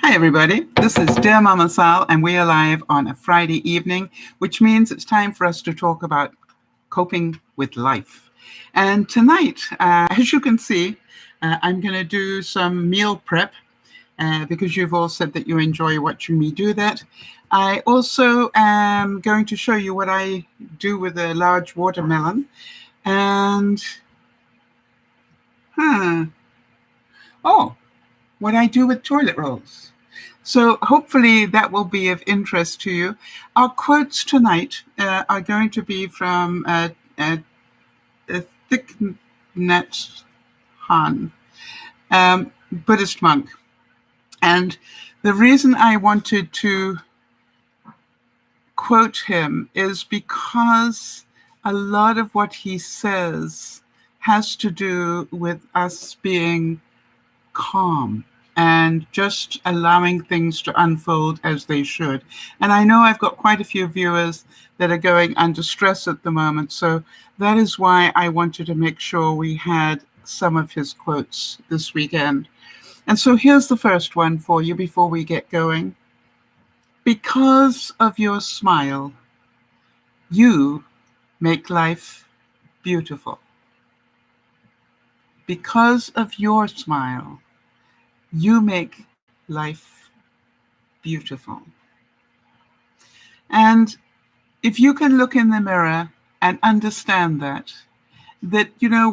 Hi, everybody. This is Dear Mama Sal, and we are live on a Friday evening, which means it's time for us to talk about coping with life. And tonight, as you can see, I'm going to do some meal prep because you've all said that you enjoy watching me do that. I also am going to show you what I do with a large watermelon. And, what I do with toilet rolls. So hopefully that will be of interest to you. Our quotes tonight are going to be from Thich Nhat Hanh, Buddhist monk. And the reason I wanted to quote him is because a lot of what he says has to do with us being calm and just allowing things to unfold as they should. And I know I've got quite a few viewers that are going under stress at the moment, so that is why I wanted to make sure we had some of his quotes this weekend. And so here's the first one for you before we get going. Because of your smile, you make life beautiful. Because of your smile, you make life beautiful. And if you can look in the mirror and understand that,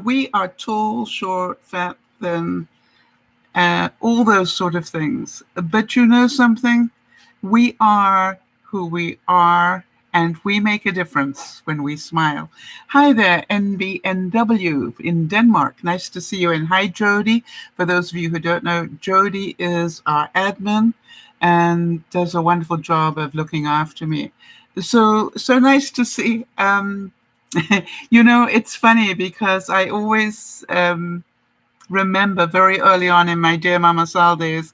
we are tall, short, fat, thin, all those sort of things. But you know something? We are who we are, and we make a difference when we smile. Hi there, NBNW in Denmark. Nice to see you. And hi, Jody. For those of you who don't know, Jody is our admin and does a wonderful job of looking after me. So nice to see. It's funny because I always remember very early on in my Dear Mama Sal days,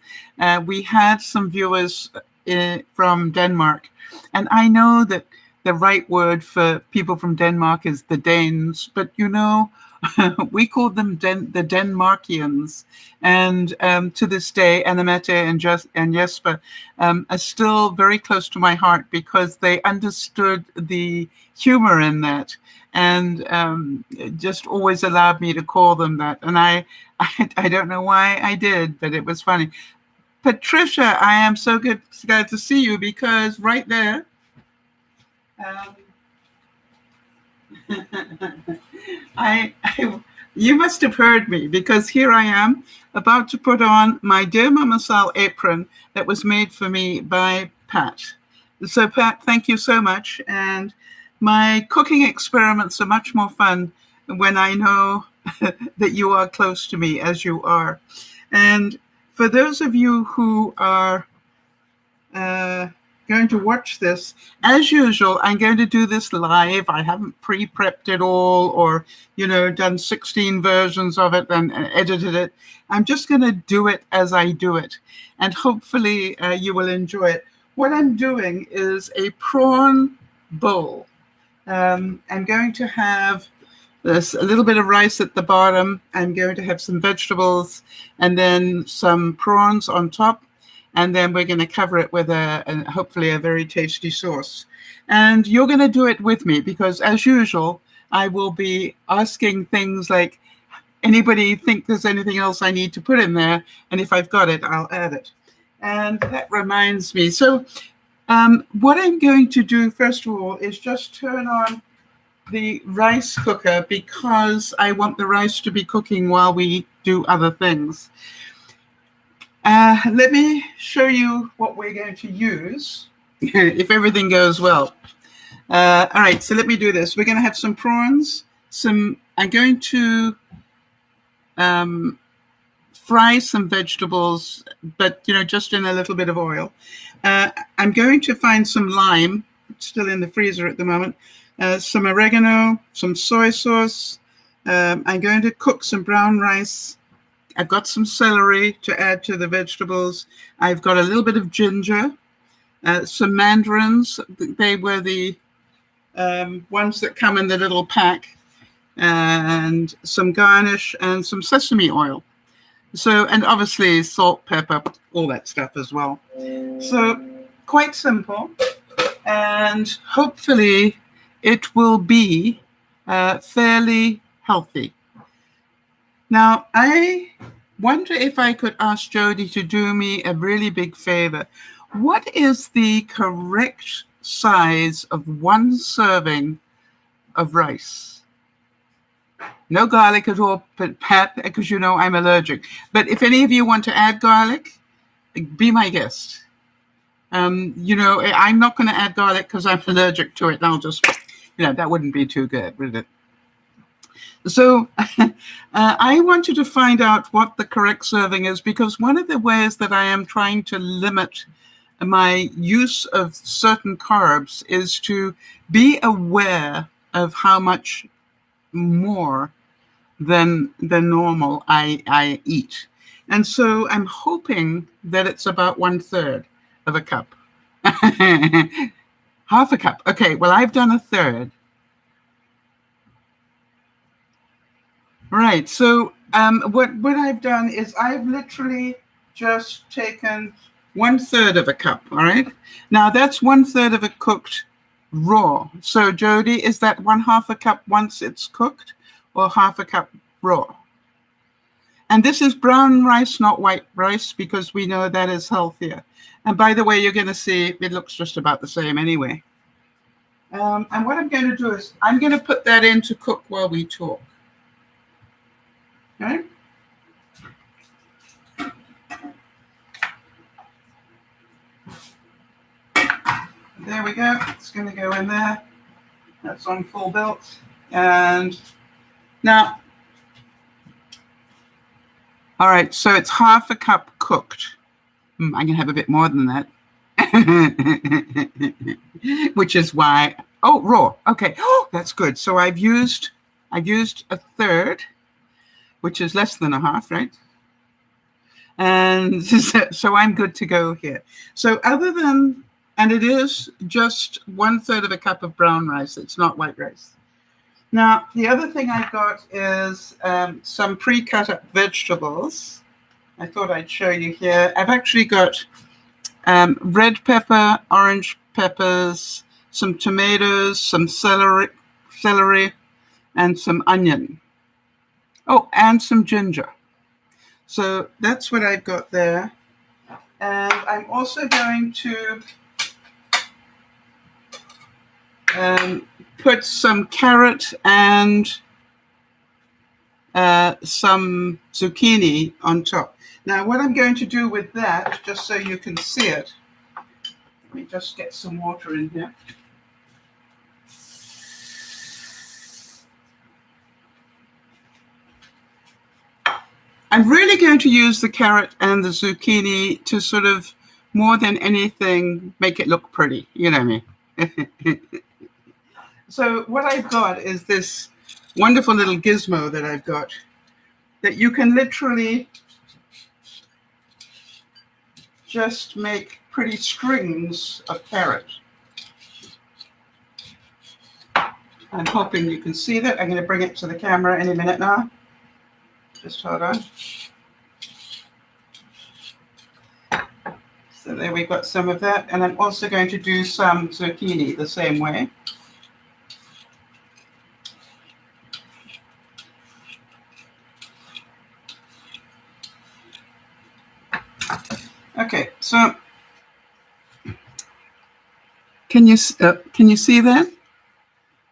we had some viewers from Denmark. And I know that the right word for people from Denmark is the Danes, but we call them the Denmarkians. And to this day, Annemette and Jesper are still very close to my heart because they understood the humor in that and just always allowed me to call them that. And I don't know why I did, but it was funny. Patricia, I am so glad to see you because right there, you must have heard me because here I am about to put on my Dear Mama Sal apron that was made for me by Pat. So Pat, thank you so much. And my cooking experiments are much more fun when I know that you are close to me as you are. And for those of you who are going to watch this, as usual, I'm going to do this live. I haven't pre-prepped it all or, done 16 versions of it and edited it. I'm just going to do it as I do it. And hopefully you will enjoy it. What I'm doing is a prawn bowl. I'm going to have there's a little bit of rice at the bottom. I'm going to have some vegetables and then some prawns on top. And then we're going to cover it with hopefully a very tasty sauce. And you're going to do it with me because, as usual, I will be asking things like, anybody think there's anything else I need to put in there? And if I've got it, I'll add it. And that reminds me. So what I'm going to do, first of all, is just turn on the rice cooker because I want the rice to be cooking while we do other things. Let me show you what we're going to use if everything goes well. All right, so let me do this. We're going to have some prawns. I'm going to fry some vegetables, but just in a little bit of oil. I'm going to find some lime, it's still in the freezer at the moment. Some oregano, some soy sauce. I'm going to cook some brown rice. I've got some celery to add to the vegetables. I've got a little bit of ginger, some mandarins. They were the ones that come in the little pack, and some garnish and some sesame oil. So, and obviously salt, pepper, all that stuff as well. So quite simple, and hopefully it will be fairly healthy. Now, I wonder if I could ask Jody to do me a really big favor. What is the correct size of one serving of rice? No garlic at all, Pat, because you know I'm allergic. But if any of you want to add garlic, be my guest. You know, I'm not going to add garlic because I'm allergic to it. And I'll just, you know, that wouldn't be too good, would it? So I wanted to find out what the correct serving is, because one of the ways that I am trying to limit my use of certain carbs is to be aware of how much more than normal I eat. And so I'm hoping that it's about 1/3 of a cup. Half a cup. Okay, well, I've done 1/3. Right, so what I've done is I've literally just taken 1/3 of a cup, all right? Now that's 1/3 of it cooked raw. So Jody, is that 1/2 a cup once it's cooked, or half a cup raw? And this is brown rice, not white rice, because we know that is healthier. And by the way, you're going to see it looks just about the same anyway. And what I'm going to do is I'm going to put that in to cook while we talk. Okay? There we go. It's going to go in there. That's on full built. And now, all right, so it's half a cup cooked. I can have a bit more than that. Which is why, oh, raw. Okay, oh, that's good. So I've used 1/3, which is less than a half, right? And so I'm good to go here. So other than, and it is just 1/3 of a cup of brown rice. It's not white rice. Now, the other thing I've got is some pre-cut up vegetables. I thought I'd show you here. I've actually got red pepper, orange peppers, some tomatoes, some celery, and some onion. Oh, and some ginger. So that's what I've got there. And I'm also going to put some carrot and some zucchini on top. Now, what I'm going to do with that, just so you can see it, let me just get some water in here. I'm really going to use the carrot and the zucchini to sort of, more than anything, make it look pretty. You know me. So what I've got is this wonderful little gizmo that I've got that you can literally just make pretty strings of carrot. I'm hoping you can see that. I'm going to bring it to the camera any minute now. Just hold on. So there we've got some of that. And I'm also going to do some zucchini the same way. Okay, so can you see that?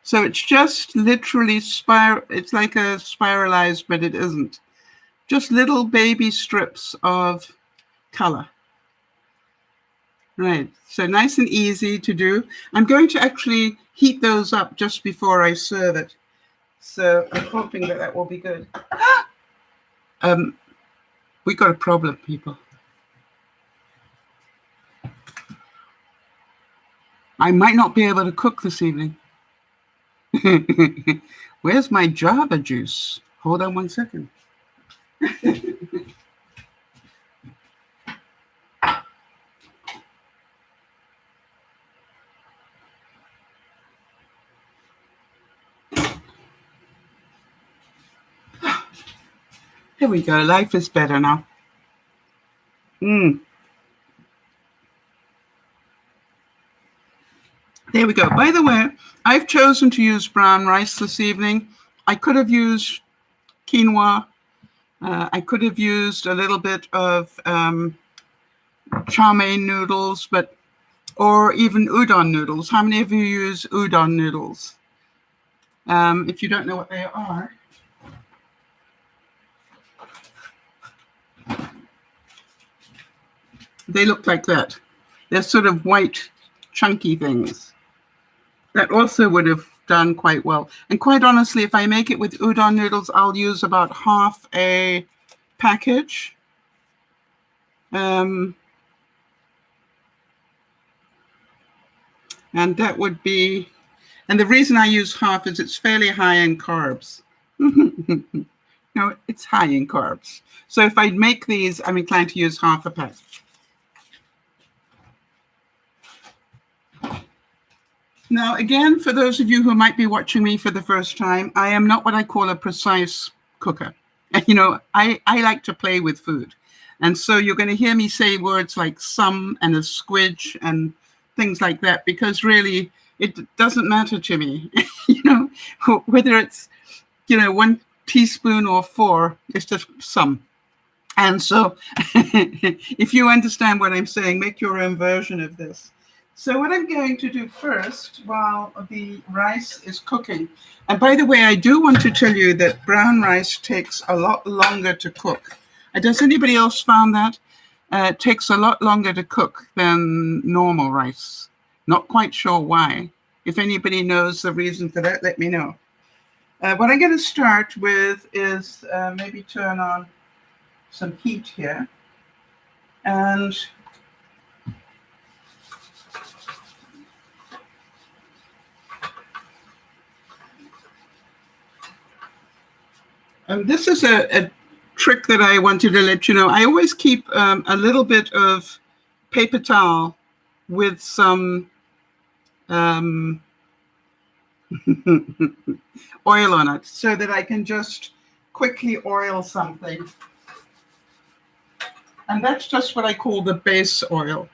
So it's just literally it's like a spiralized, but it isn't. Just little baby strips of color. Right, so nice and easy to do. I'm going to actually heat those up just before I serve it. So I'm hoping that that will be good. We got a problem, people. I might not be able to cook this evening. Where's my Java juice? Hold on one second. There we go. Life is better now. There we go. By the way, I've chosen to use brown rice this evening. I could have used quinoa. I could have used a little bit of chow mein noodles, or even udon noodles. How many of you use udon noodles? If you don't know what they are, they look like that. They're sort of white, chunky things. That also would have done quite well. And quite honestly, if I make it with udon noodles, I'll use about half a package. And that would be, and the reason I use half is it's fairly high in carbs. No, it's high in carbs. So if I make these, I'm inclined to use half a pack. Now, again, for those of you who might be watching me for the first time, I am not what I call a precise cooker. You know, I like to play with food. And so you're going to hear me say words like some and a squidge and things like that, because really it doesn't matter to me, you know, whether it's, 1 teaspoon or 4, it's just some. And so if you understand what I'm saying, make your own version of this. So what I'm going to do first while the rice is cooking, and by the way, I do want to tell you that brown rice takes a lot longer to cook. Does anybody else found that? It takes a lot longer to cook than normal rice. Not quite sure why. If anybody knows the reason for that, let me know. What I'm going to start with is maybe turn on some heat here. And this is a trick that I wanted to let you know. I always keep a little bit of paper towel with some oil on it so that I can just quickly oil something. And that's just what I call the base oil.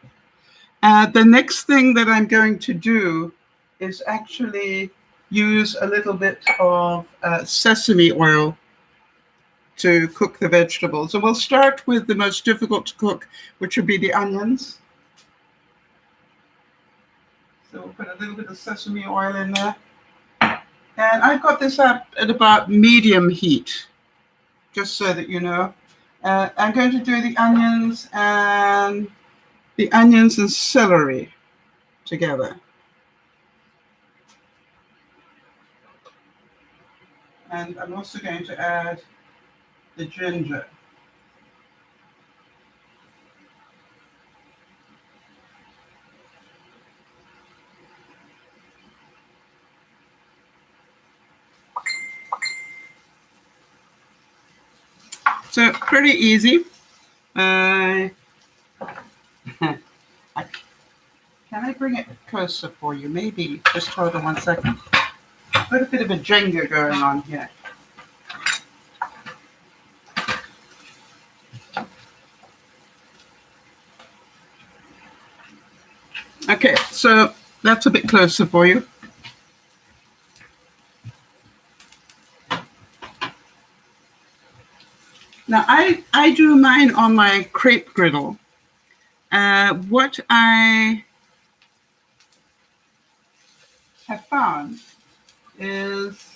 The next thing that I'm going to do is actually use a little bit of sesame oil to cook the vegetables. So we'll start with the most difficult to cook, which would be the onions. So we'll put a little bit of sesame oil in there. And I've got this up at about medium heat, just so that you know. I'm going to do the onions and celery together. And I'm also going to add the ginger. So pretty easy. Can I bring it closer for you? Maybe. Just hold on 1 second. Got a bit of a Jenga going on here. Okay, so that's a bit closer for you. Now, I do mine on my crepe griddle. What I have found is,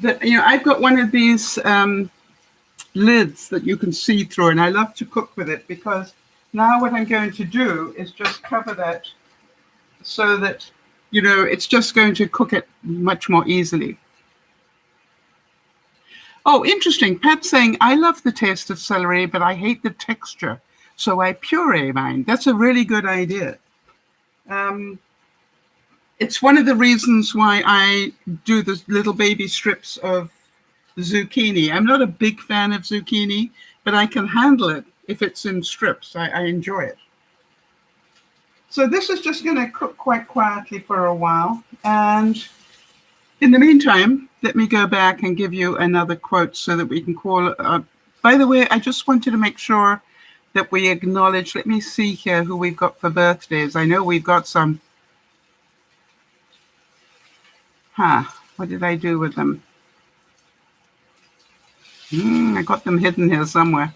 that, I've got one of these lids that you can see through, and I love to cook with it because now what I'm going to do is just cover that so that, it's just going to cook it much more easily. Oh, interesting. Pat's saying, I love the taste of celery, but I hate the texture, so I puree mine. That's a really good idea. It's one of the reasons why I do the little baby strips of zucchini. I'm not a big fan of zucchini, but I can handle it if it's in strips. I enjoy it. So this is just going to cook quite quietly for a while. And in the meantime, let me go back and give you another quote so that we can call. By the way, I just wanted to make sure that we acknowledge. Let me see here who we've got for birthdays. I know we've got some. What did I do with them? I got them hidden here somewhere.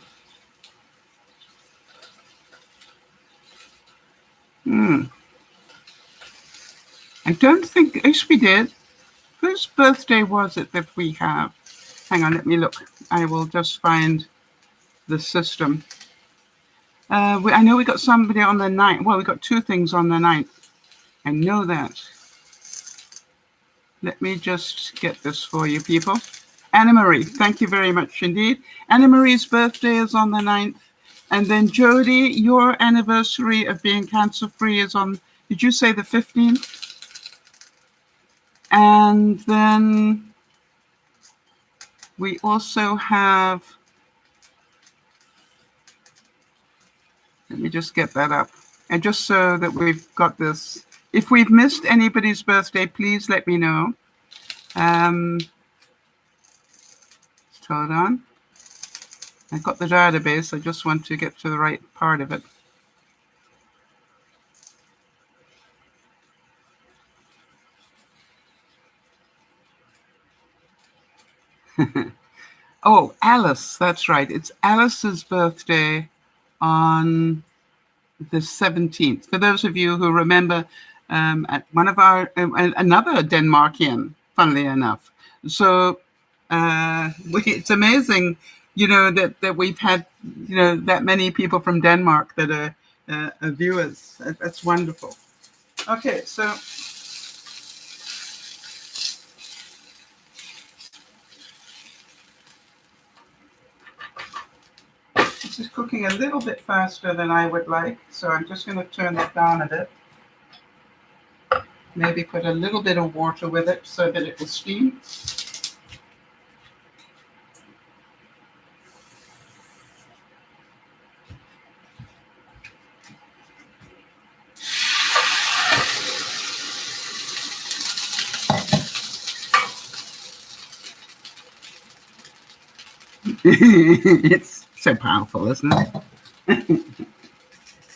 I don't think, yes, we did. Whose birthday was it that we have? Hang on, let me look. I will just find the system. I know we got somebody on the 9th. Well, we got two things on the 9th. I know that. Let me just get this for you, people. Anna Marie, thank you very much indeed. Anna Marie's birthday is on the 9th. And then Jody, your anniversary of being cancer-free is on, did you say the 15th? And then we also have, let me just get that up. And just so that we've got this, if we've missed anybody's birthday, please let me know. Hold on. I've got the database. I just want to get to the right part of it. Oh, Alice, that's right. It's Alice's birthday on the 17th. For those of you who remember, at one of our, another Denmarkian, funnily enough. So it's amazing, that we've had, that many people from Denmark that are viewers. That's wonderful. Okay, so this is cooking a little bit faster than I would like, so I'm just going to turn that down a bit. Maybe put a little bit of water with it so that it will steam. It's so powerful, isn't it?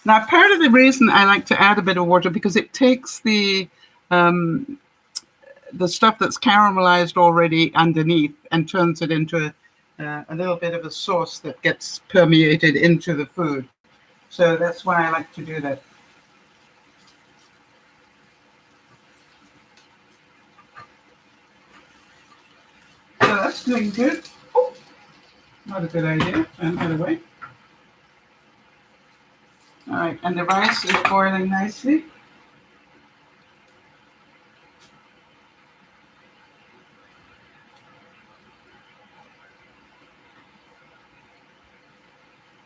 Now, part of the reason I like to add a bit of water, because it takes the stuff that's caramelized already underneath and turns it into a little bit of a sauce that gets permeated into the food. So that's why I like to do that. So that's doing good. Oh, not a good idea. And by the way. All right, and the rice is boiling nicely.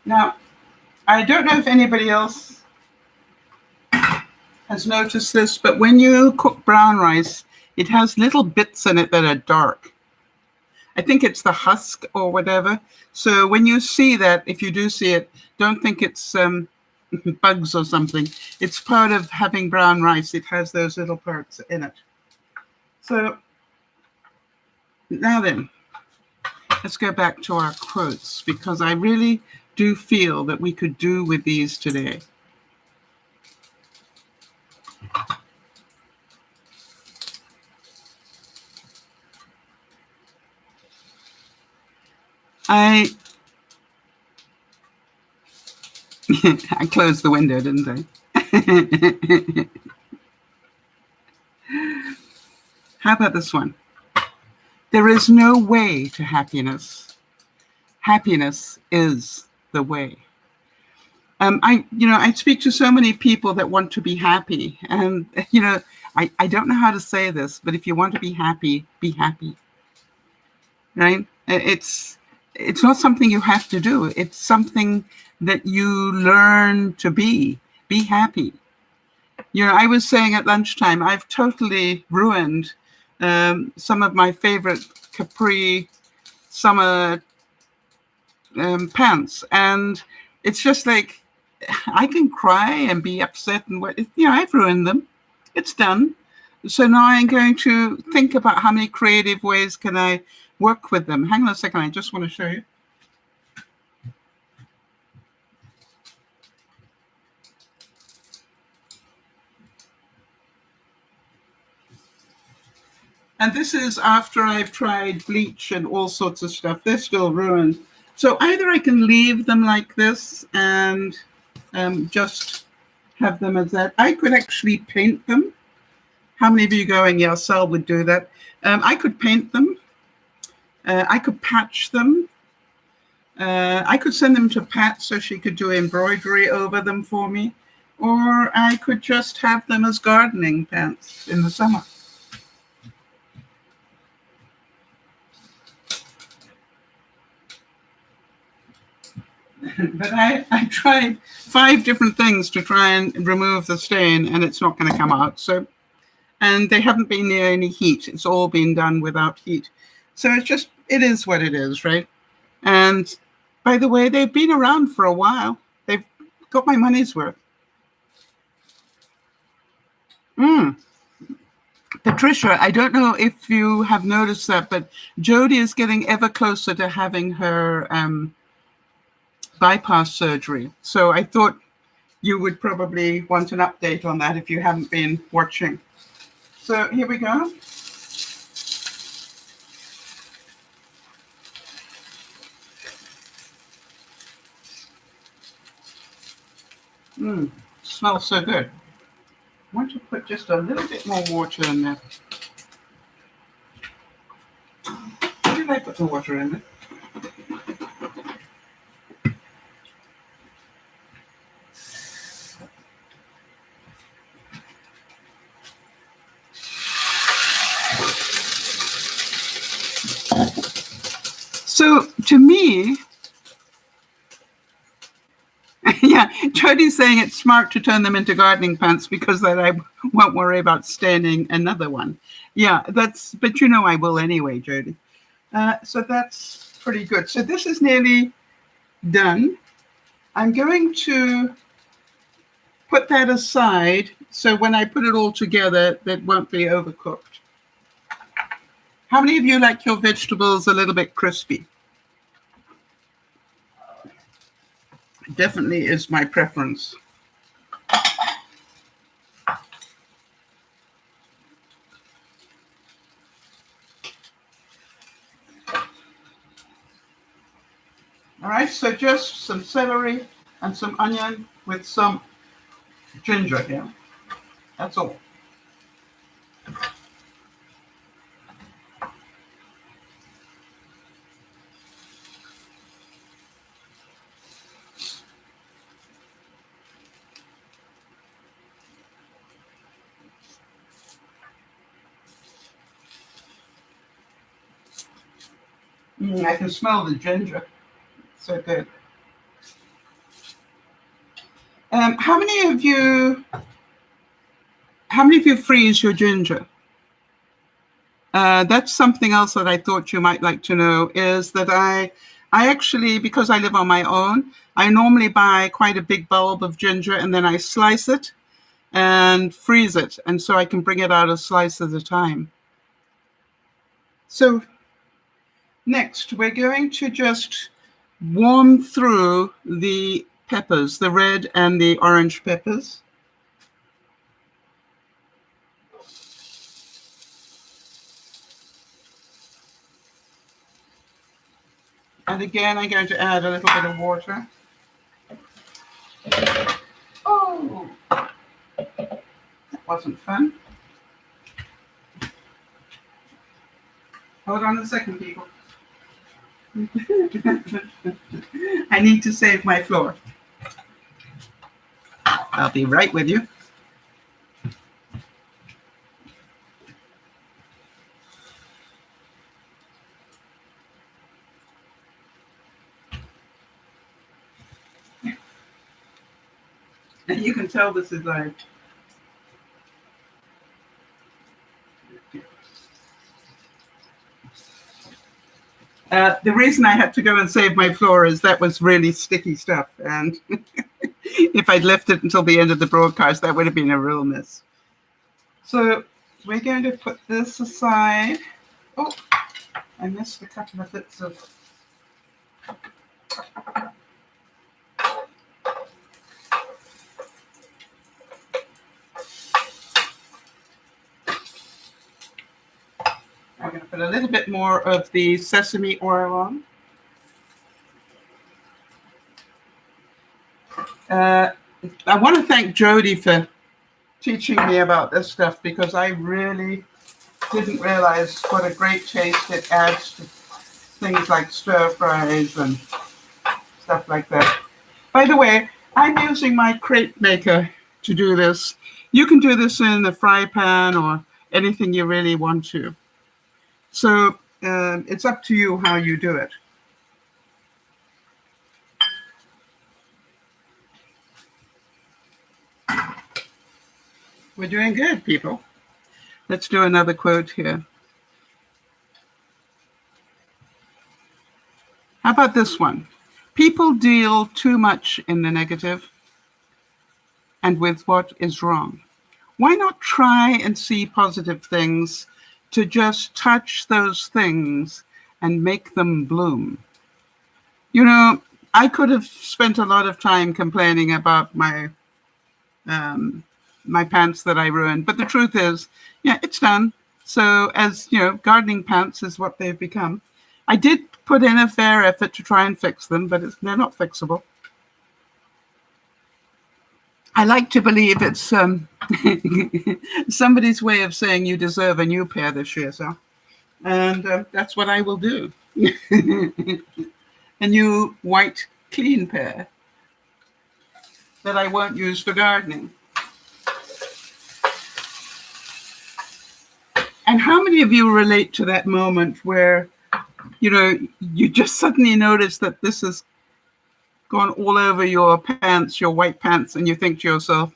Now, I don't know if anybody else has noticed this, but when you cook brown rice, it has little bits in it that are dark. I think it's the husk or whatever. So when you see that, if you do see it, don't think it's bugs or something. It's part of having brown rice. It has those little parts in it. So now then, let's go back to our quotes, because I really do feel that we could do with these today. I closed the window, didn't I? How about this one? There is no way to happiness. Happiness is the way. I speak to so many people that want to be happy. And, I don't know how to say this, but if you want to be happy, right? It's not something you have to do. It's something that you learn to be happy. I was saying at lunchtime, I've totally ruined some of my favorite capri summer pants. And it's just like, I can cry and be upset and I've ruined them. It's done. So now I'm going to think about how many creative ways can I work with them. Hang on a second, I just want to show you. And this is after I've tried bleach and all sorts of stuff. They're still ruined. So either I can leave them like this and just have them as that. I could actually paint them. How many of you going, yeah, Sal would do that. I could paint them. I could patch them. I could send them to Pat so she could do embroidery over them for me. Or I could just have them as gardening pants in the summer. But I tried 5 different things to try and remove the stain, and it's not going to come out. So, and they haven't been near any heat. It's all been done without heat. So it's just, it is what it is, right? And by the way, they've been around for a while. They've got my money's worth. Patricia, I don't know if you have noticed that, but Jody is getting ever closer to having her bypass surgery. So I thought you would probably want an update on that if you haven't been watching. So here we go. Smells so good. I want to put just a little bit more water in there. Why did I put the water in there? So to me, yeah, Jody's saying it's smart to turn them into gardening pants because then I won't worry about staining another one. Yeah, but you know I will anyway, Jody. So that's pretty good. So this is nearly done. I'm going to put that aside so when I put it all together, that won't be overcooked. How many of you like your vegetables a little bit crispy? Definitely is my preference. All right, so just some celery and some onion with some ginger here. That's all. I can smell the ginger. So good. How many of you freeze your ginger? That's something else that I thought you might like to know, is that I actually, because I live on my own, I normally buy quite a big bulb of ginger and then I slice it and freeze it. And so I can bring it out a slice at a time. So next, we're going to just warm through the peppers, the red and the orange peppers. And again, I'm going to add a little bit of water. Oh, that wasn't fun. Hold on a second, people. I need to save my floor. I'll be right with you. And you can tell this is live. The reason I had to go and save my floor is that was really sticky stuff. And if I'd left it until the end of the broadcast, that would have been a real mess. So we're going to put this aside. Oh, I missed a couple of bits of. I'm going to put a little bit more of the sesame oil on. I want to thank Jody for teaching me about this stuff, because I really didn't realize what a great taste it adds to things like stir fries and stuff like that. By the way, I'm using my crepe maker to do this. You can do this in a fry pan or anything you really want to. So it's up to you how you do it. We're doing good, people. Let's do another quote here. How about this one? People deal too much in the negative and with what is wrong. Why not try and see positive things to just touch those things and make them bloom? You know, I could have spent a lot of time complaining about my pants that I ruined, but the truth is, yeah, it's done. So as you know, gardening pants is what they've become. I did put in a fair effort to try and fix them, but they're not fixable. I like to believe it's somebody's way of saying you deserve a new pair this year, so. And that's what I will do. A new white clean pair that I won't use for gardening. And how many of you relate to that moment where, you know, you just suddenly notice that this has gone all over your pants, your white pants, and you think to yourself,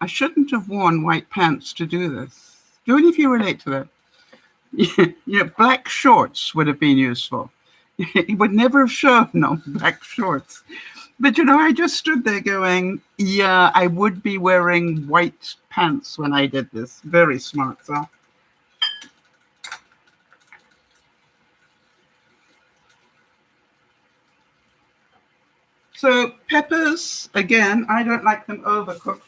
I shouldn't have worn white pants to do this. Do any of you relate to that? You know, black shorts would have been useful. It would never have shown on black shorts. But, you know, I just stood there going, yeah, I would be wearing white pants when I did this. Very smart, so. So peppers, again, I don't like them overcooked.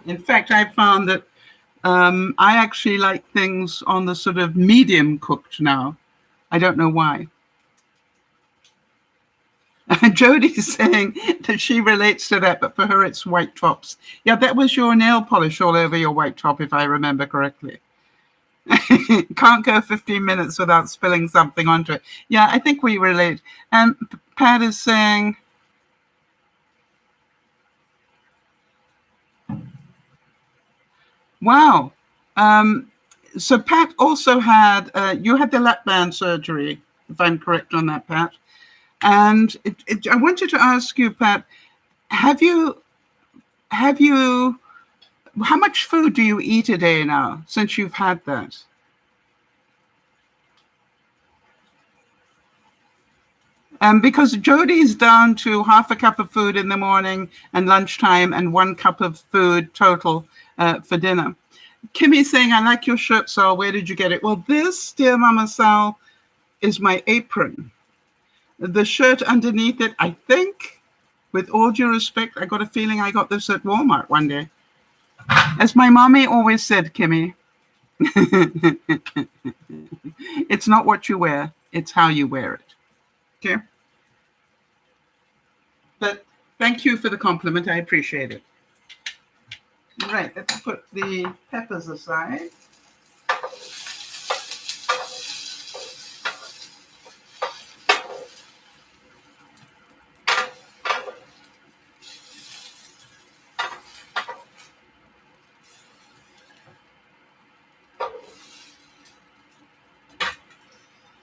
In fact, I found that I actually like things on the sort of medium cooked now. I don't know why. Jody's saying that she relates to that, but for her it's white tops. Yeah, that was your nail polish all over your white top, if I remember correctly. Can't go 15 minutes without spilling something onto it. Yeah, I think we relate. And Pat is saying, wow. So Pat also had, you had the lap band surgery, if I'm correct on that, Pat. And I wanted to ask you, Pat, have you, how much food do you eat a day now since you've had that? Because Jody's down to half a cup of food in the morning and lunchtime and 1 cup of food total for dinner. Kimmy's saying, I like your shirt, Sal. Where did you get it? Well, this, Dear Mama Sal, is my apron. The shirt underneath it, I think, with all due respect, I got a feeling I got this at Walmart one day. As my mommy always said, Kimmy, it's not what you wear, it's how you wear it. Okay? But thank you for the compliment. I appreciate it. All right, let's put the peppers aside.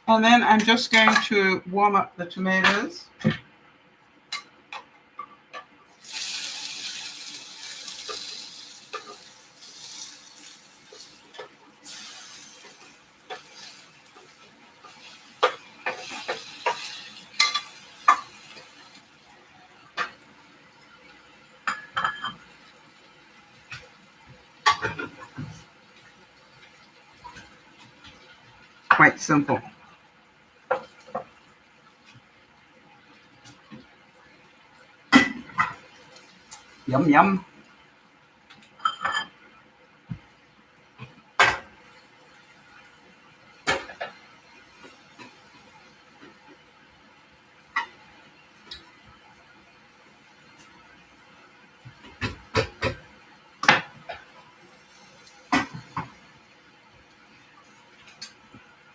And then I'm just going to warm up the tomatoes. Quite simple. Yum, yum.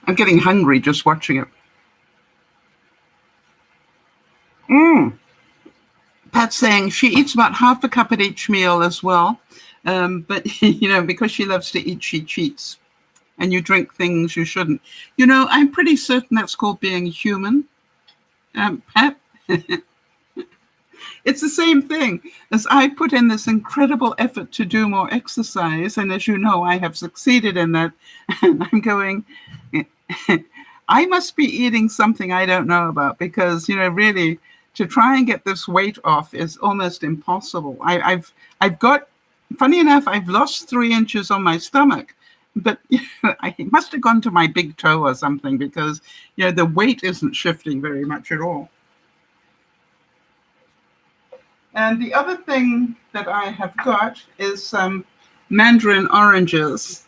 I'm getting hungry just watching it. Pat's saying she eats about half a cup at each meal as well. But, because she loves to eat, she cheats. And you drink things you shouldn't. I'm pretty certain that's called being human. Pat, it's the same thing as I put in this incredible effort to do more exercise. And as you know, I have succeeded in that. And I'm going, I must be eating something I don't know about because, really to try and get this weight off is almost impossible. I've got, funny enough, I've lost 3 inches on my stomach, but I must have gone to my big toe or something because, the weight isn't shifting very much at all. And the other thing that I have got is some mandarin oranges.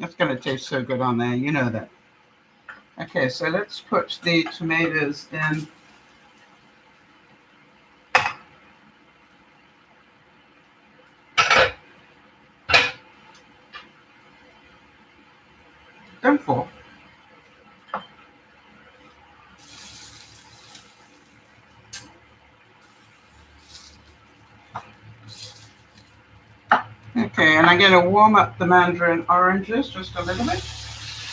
That's going to taste so good on there, you know that. Okay, so let's put the tomatoes in. Don't fall. Okay, and I'm going to warm up the mandarin oranges just a little bit.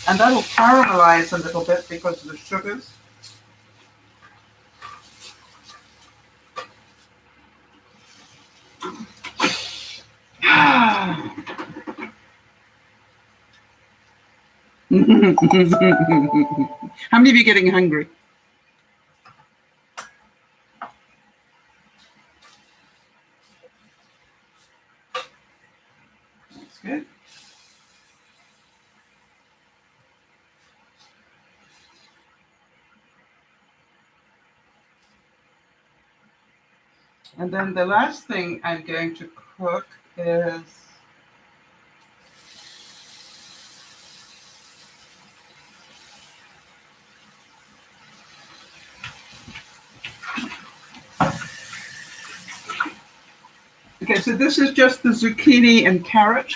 And that'll caramelize a little bit because of the sugars. How many of you are getting hungry? That's good. And then the last thing I'm going to cook is okay, so this is just the zucchini and carrot.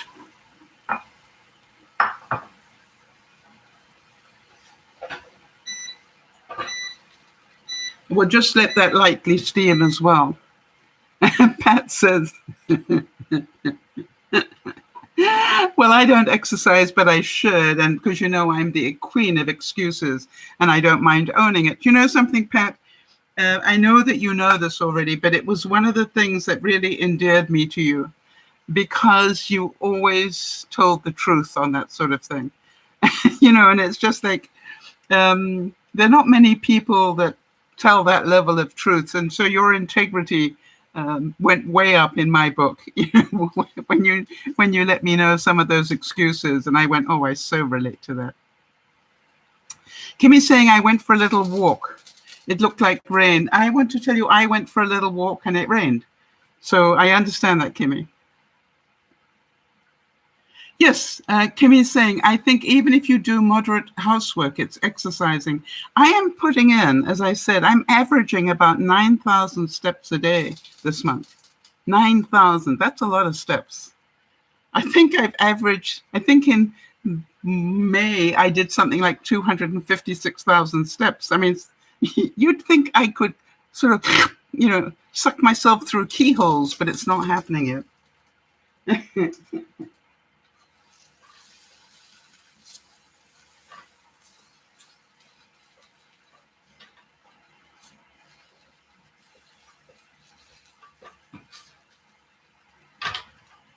We'll just let that lightly steam as well. Pat says, well, I don't exercise, but I should. And because, I'm the queen of excuses and I don't mind owning it. You know something, Pat? I know that you know this already, but it was one of the things that really endeared me to you because you always told the truth on that sort of thing. And it's just like, there are not many people that tell that level of truth. And so your integrity went way up in my book when you let me know some of those excuses. And I went, oh, I so relate to that. Kimmy's saying, I went for a little walk. It looked like rain. I want to tell you, I went for a little walk and it rained. So I understand that, Kimmy. Yes, Kimmy's saying, I think even if you do moderate housework, it's exercising. I am putting in, as I said, I'm averaging about 9,000 steps a day this month. 9,000, that's a lot of steps. I think in May, I did something like 256,000 steps. I mean, you'd think I could sort of, suck myself through keyholes, but it's not happening yet.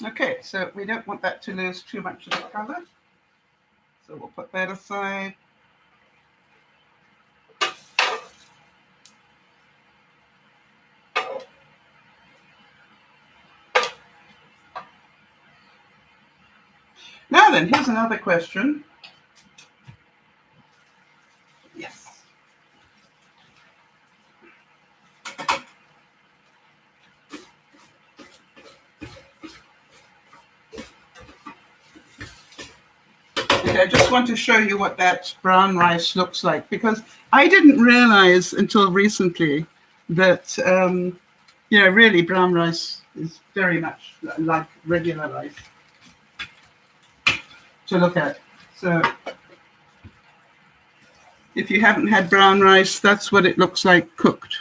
Okay, so we don't want that to lose too much of the color. So we'll put that aside. Now then, here's another question. Yes. Okay, I just want to show you what that brown rice looks like, because I didn't realize until recently that, really brown rice is very much like regular rice to look at. So if you haven't had brown rice, that's what it looks like cooked.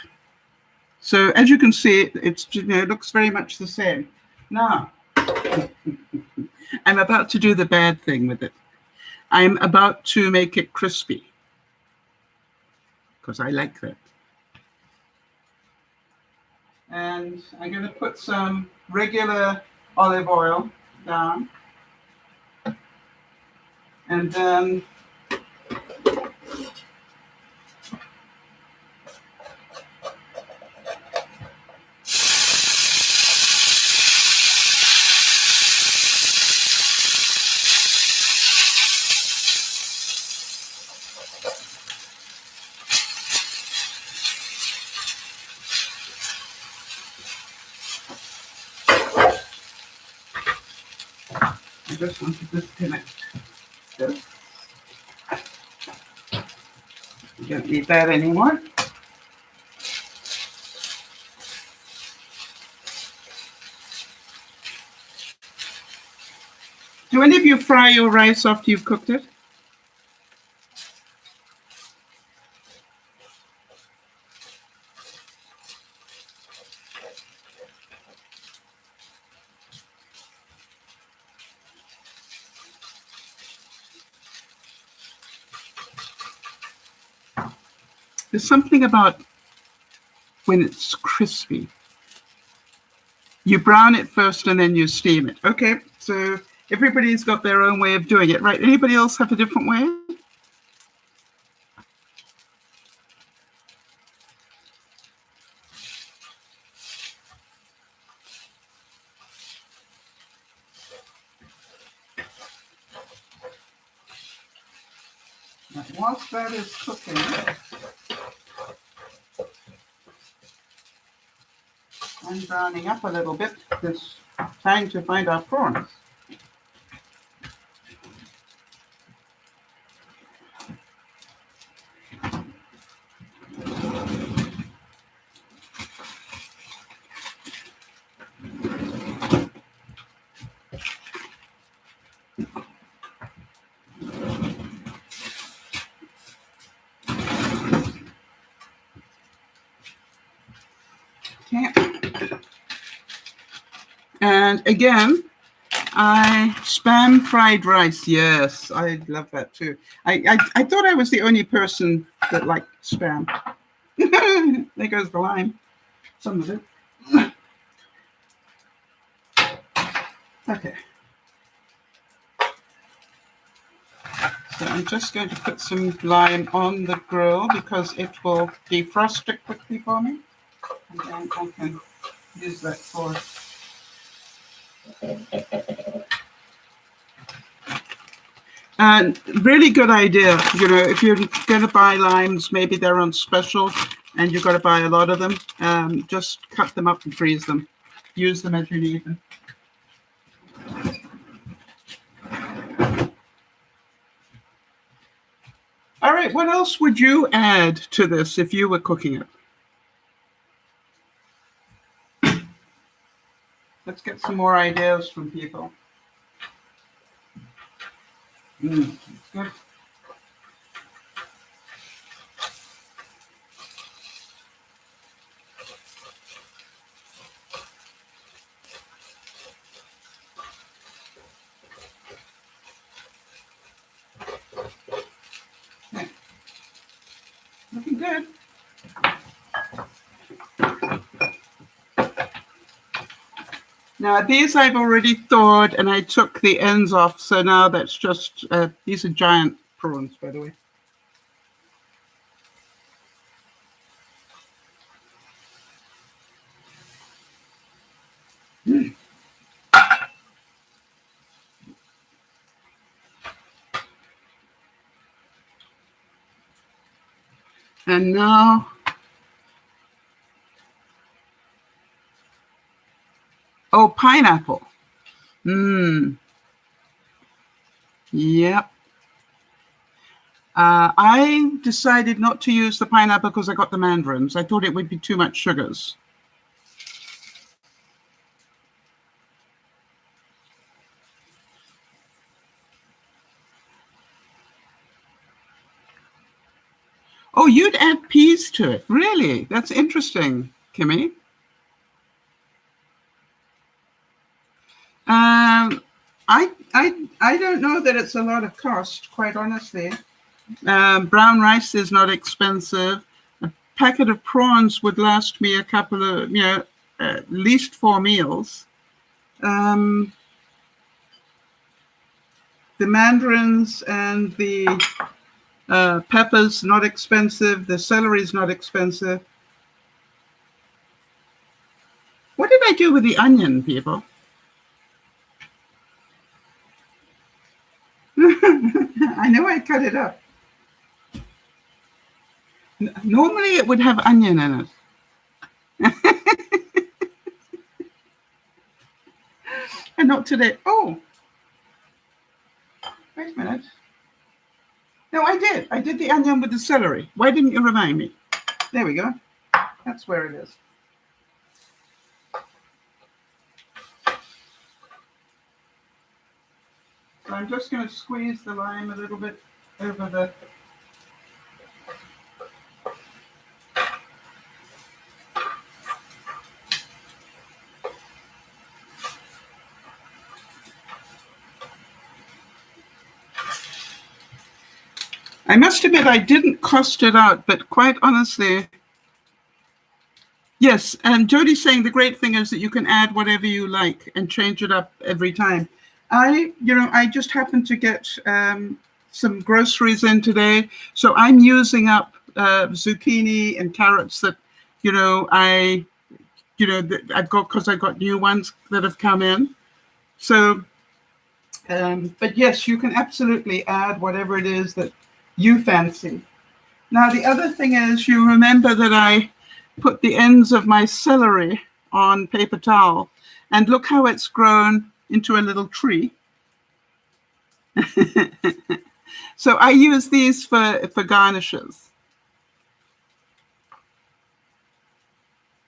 So as you can see, it looks very much the same. Now, I'm about to do the bad thing with it. I'm about to make it crispy, because I like that. And I'm going to put some regular olive oil down. And then I just want to disconnect this. You don't need that anymore. Do any of you fry your rice after you've cooked it? There's something about when it's crispy. You brown it first and then you steam it. Okay, so everybody's got their own way of doing it, right? Anybody else have a different way? Now, whilst that is cooking, I'm browning up a little bit. It's time to find our prawns. Okay. And again, spam fried rice. Yes, I love that too. I thought I was the only person that liked spam. There goes the lime. Some of it. Okay. So I'm just going to put some lime on the grill because it will defrost it quickly for me. And then I can use that for and really good idea. If you're going to buy limes, maybe they're on special and you've got to buy a lot of them. Just cut them up and freeze them. Use them as you need them. All right, what else would you add to this if you were cooking it? Let's get some more ideas from people. Good. Okay. Looking good. Now these I've already thawed and I took the ends off, so now that's just, these are giant prawns, by the way. And now, oh, pineapple. Yep. I decided not to use the pineapple because I got the mandarins. I thought it would be too much sugars. Oh, you'd add peas to it. Really? That's interesting, Kimmy. I don't know that it's a lot of cost, quite honestly. Brown rice is not expensive. A packet of prawns would last me a couple of, at least 4 meals. The mandarins and the peppers, not expensive. The celery is not expensive. What did I do with the onion, people? I know I cut it up. Normally it would have onion in it. And not today. Oh, wait a minute. No, I did. I did the onion with the celery. Why didn't you remind me? There we go. That's where it is. So I'm just going to squeeze the lime a little bit over the... I must admit I didn't cost it out, but quite honestly, yes. And Jodie's saying the great thing is that you can add whatever you like and change it up every time. I just happened to get some groceries in today, so I'm using up zucchini and carrots that I've got because I got new ones that have come in. So, but yes, you can absolutely add whatever it is that you fancy. Now, the other thing is, you remember that I put the ends of my celery on paper towel, and look how it's grown into a little tree. So I use these for garnishes.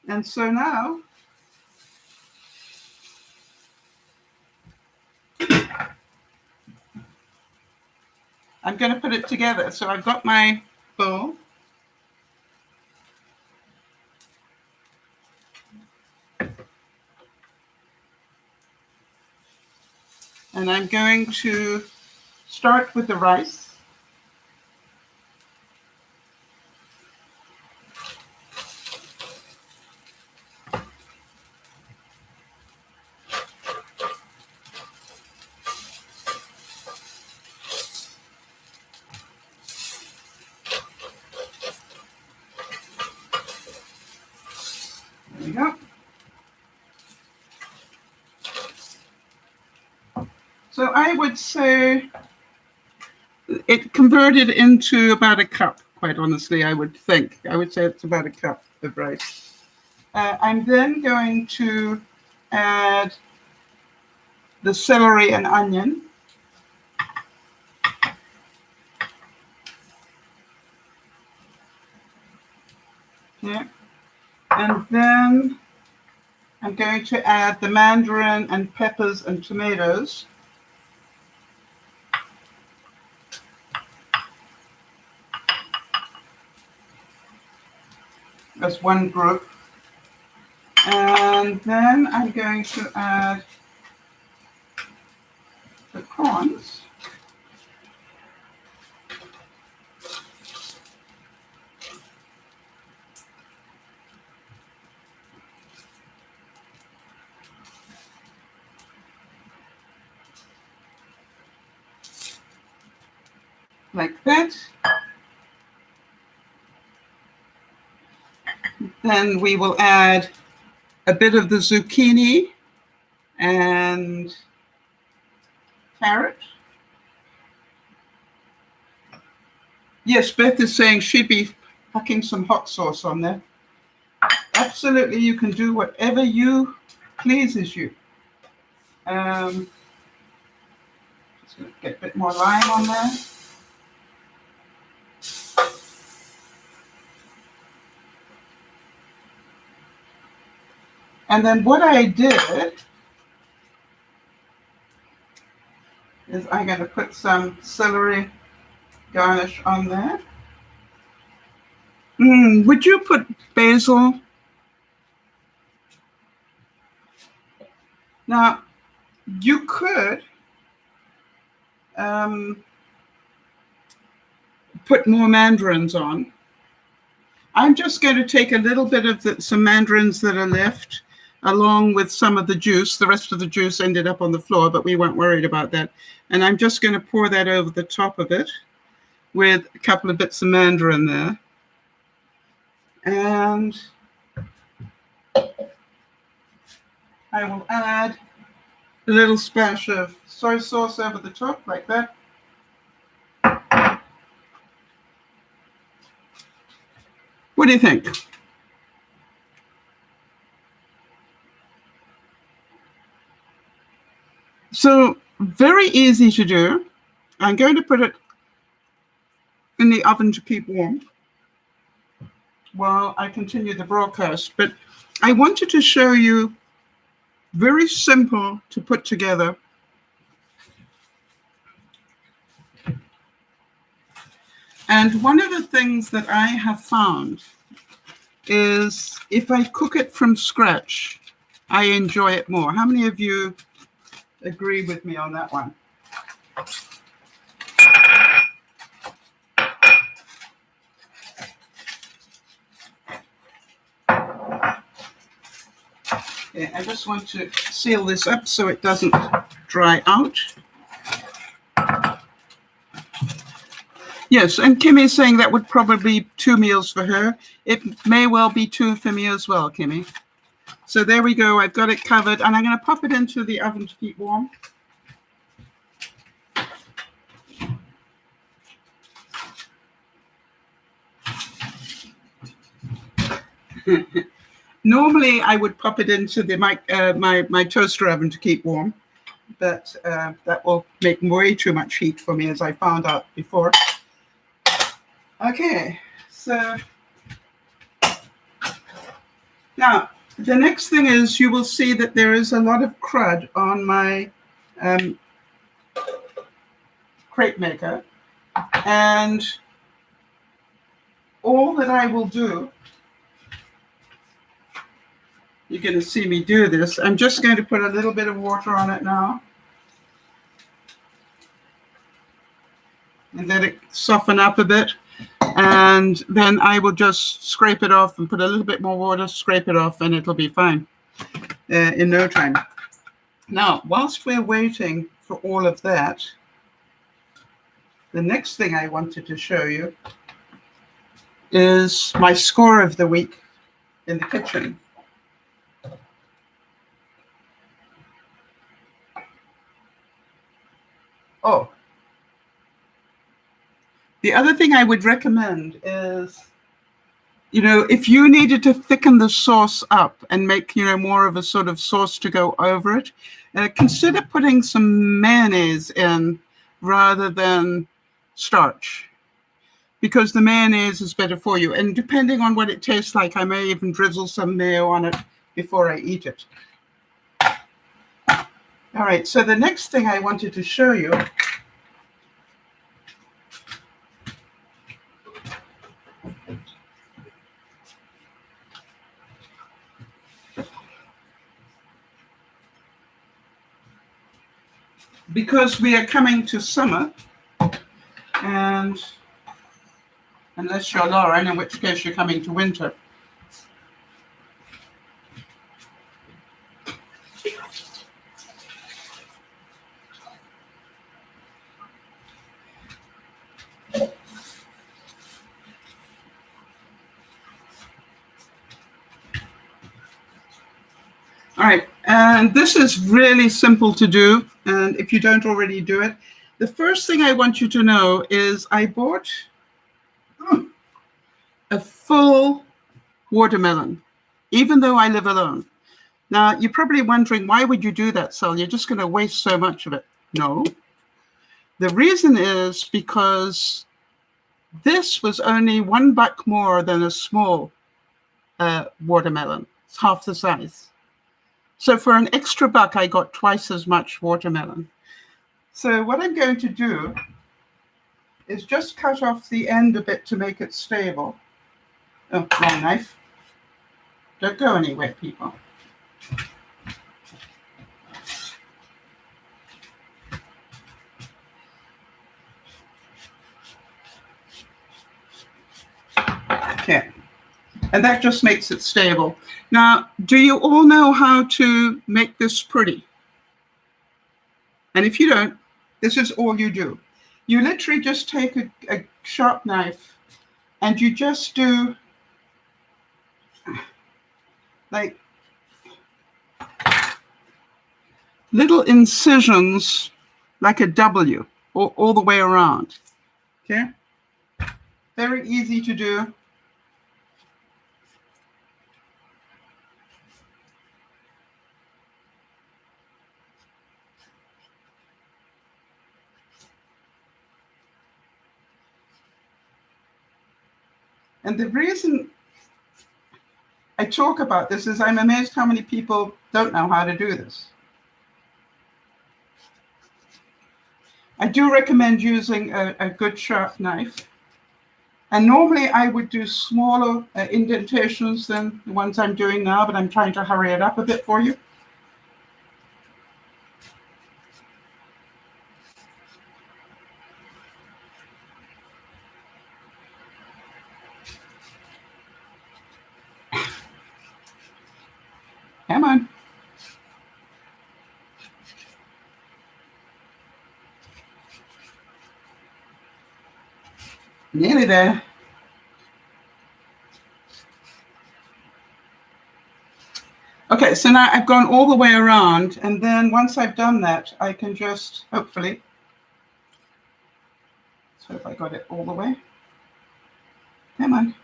And so now I'm going to put it together. So I've got my bowl. And I'm going to start with the rice. There we go. So I would say it converted into about a cup, quite honestly, I would think. I would say it's about a cup of rice. I'm then going to add the celery and onion. Yeah. And then I'm going to add the mandarin and peppers and tomatoes. As one group. And then I'm going to add the prawns. Like that. Then we will add a bit of the zucchini and carrot. Yes, Beth is saying she'd be hucking some hot sauce on there. Absolutely, you can do whatever you pleases you. Just going to get a bit more lime on there. And then what I did is I'm going to put some celery garnish on there. Would you put basil? Now, you could put more mandarins on. I'm just going to take a little bit of some mandarins that are left, along with some of the juice. The rest of the juice ended up on the floor, but we weren't worried about that. And I'm just going to pour that over the top of it with a couple of bits of mandarin there. And I will add a little splash of soy sauce over the top, like that. What do you think? So, very easy to do. I'm going to put it in the oven to keep warm while I continue the broadcast. But I wanted to show you, very simple to put together. And one of the things that I have found is if I cook it from scratch, I enjoy it more. How many of you agree with me on that one? Okay, I just want to seal this up so it doesn't dry out. Yes, and Kimmy is saying that would probably be 2 meals for her. It may well be 2 for me as well, Kimmy. So there we go. I've got it covered, and I'm going to pop it into the oven to keep warm. Normally, I would pop it into the my toaster oven to keep warm, but that will make way too much heat for me, as I found out before. Okay, so now the next thing is you will see that there is a lot of crud on my crepe maker, and all that I will do, you're going to see me do this. I'm just going to put a little bit of water on it now and let it soften up a bit. And then I will just scrape it off and put a little bit more water, scrape it off, and it'll be fine in no time. Now, whilst we're waiting for all of that, the next thing I wanted to show you is my score of the week in the kitchen. Oh, the other thing I would recommend is, if you needed to thicken the sauce up and make, more of a sort of sauce to go over it, consider putting some mayonnaise in rather than starch, because the mayonnaise is better for you. And depending on what it tastes like, I may even drizzle some mayo on it before I eat it. All right, so the next thing I wanted to show you because we are coming to summer, and unless you're Lauren, in which case you're coming to winter. All right, and this is really simple to do, and if you don't already do it, the first thing I want you to know is I bought a full watermelon, even though I live alone. Now, you're probably wondering, why would you do that, Sal? You're just going to waste so much of it. No. The reason is because this was only $1 more than a small watermelon. It's half the size. So for an extra $1, I got twice as much watermelon. So what I'm going to do is just cut off the end a bit to make it stable. Oh, wrong knife. Don't go anywhere, people. Okay. And that just makes it stable. Now, do you all know how to make this pretty? And if you don't, this is all you do. You literally just take a sharp knife and you just do like little incisions like a W all the way around. Okay? Very easy to do. And the reason I talk about this is I'm amazed how many people don't know how to do this. I do recommend using a good sharp knife. And normally I would do smaller indentations than the ones I'm doing now, but I'm trying to hurry it up a bit for you. Come on. Nearly there. Okay, so now I've gone all the way around, and then once I've done that, I can just, hopefully, let's hope I got it all the way. Come on.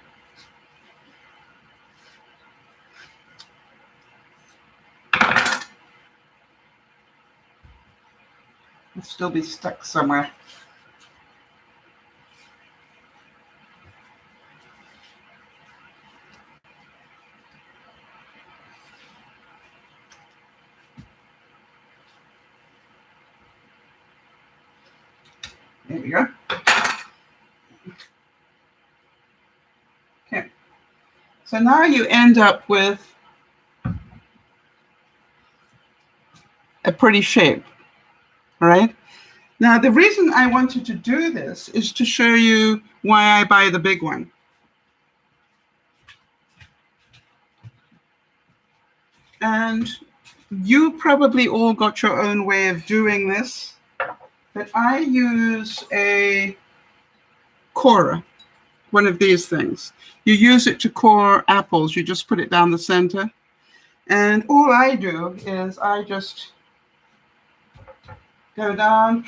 It'll still be stuck somewhere. There we go. Okay. So now you end up with a pretty shape, right? Now, the reason I wanted to do this is to show you why I buy the big one. And you probably all got your own way of doing this, but I use a corer, one of these things. You use it to core apples. You just put it down the center. And all I do is I just go down,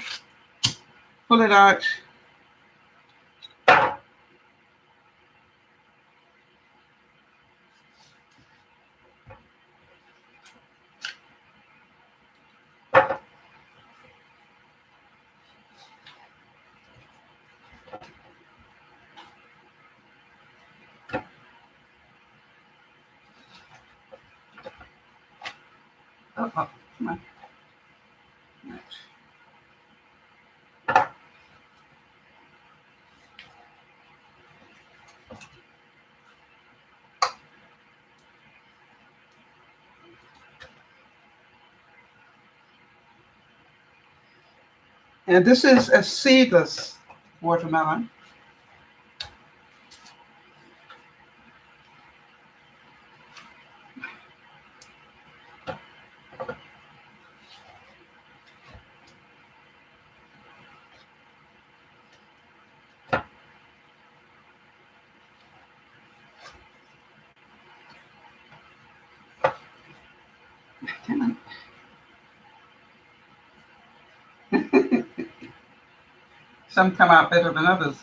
pull it out. Oh, come on. Right. And this is a seedless watermelon. Come on. Some come out better than others.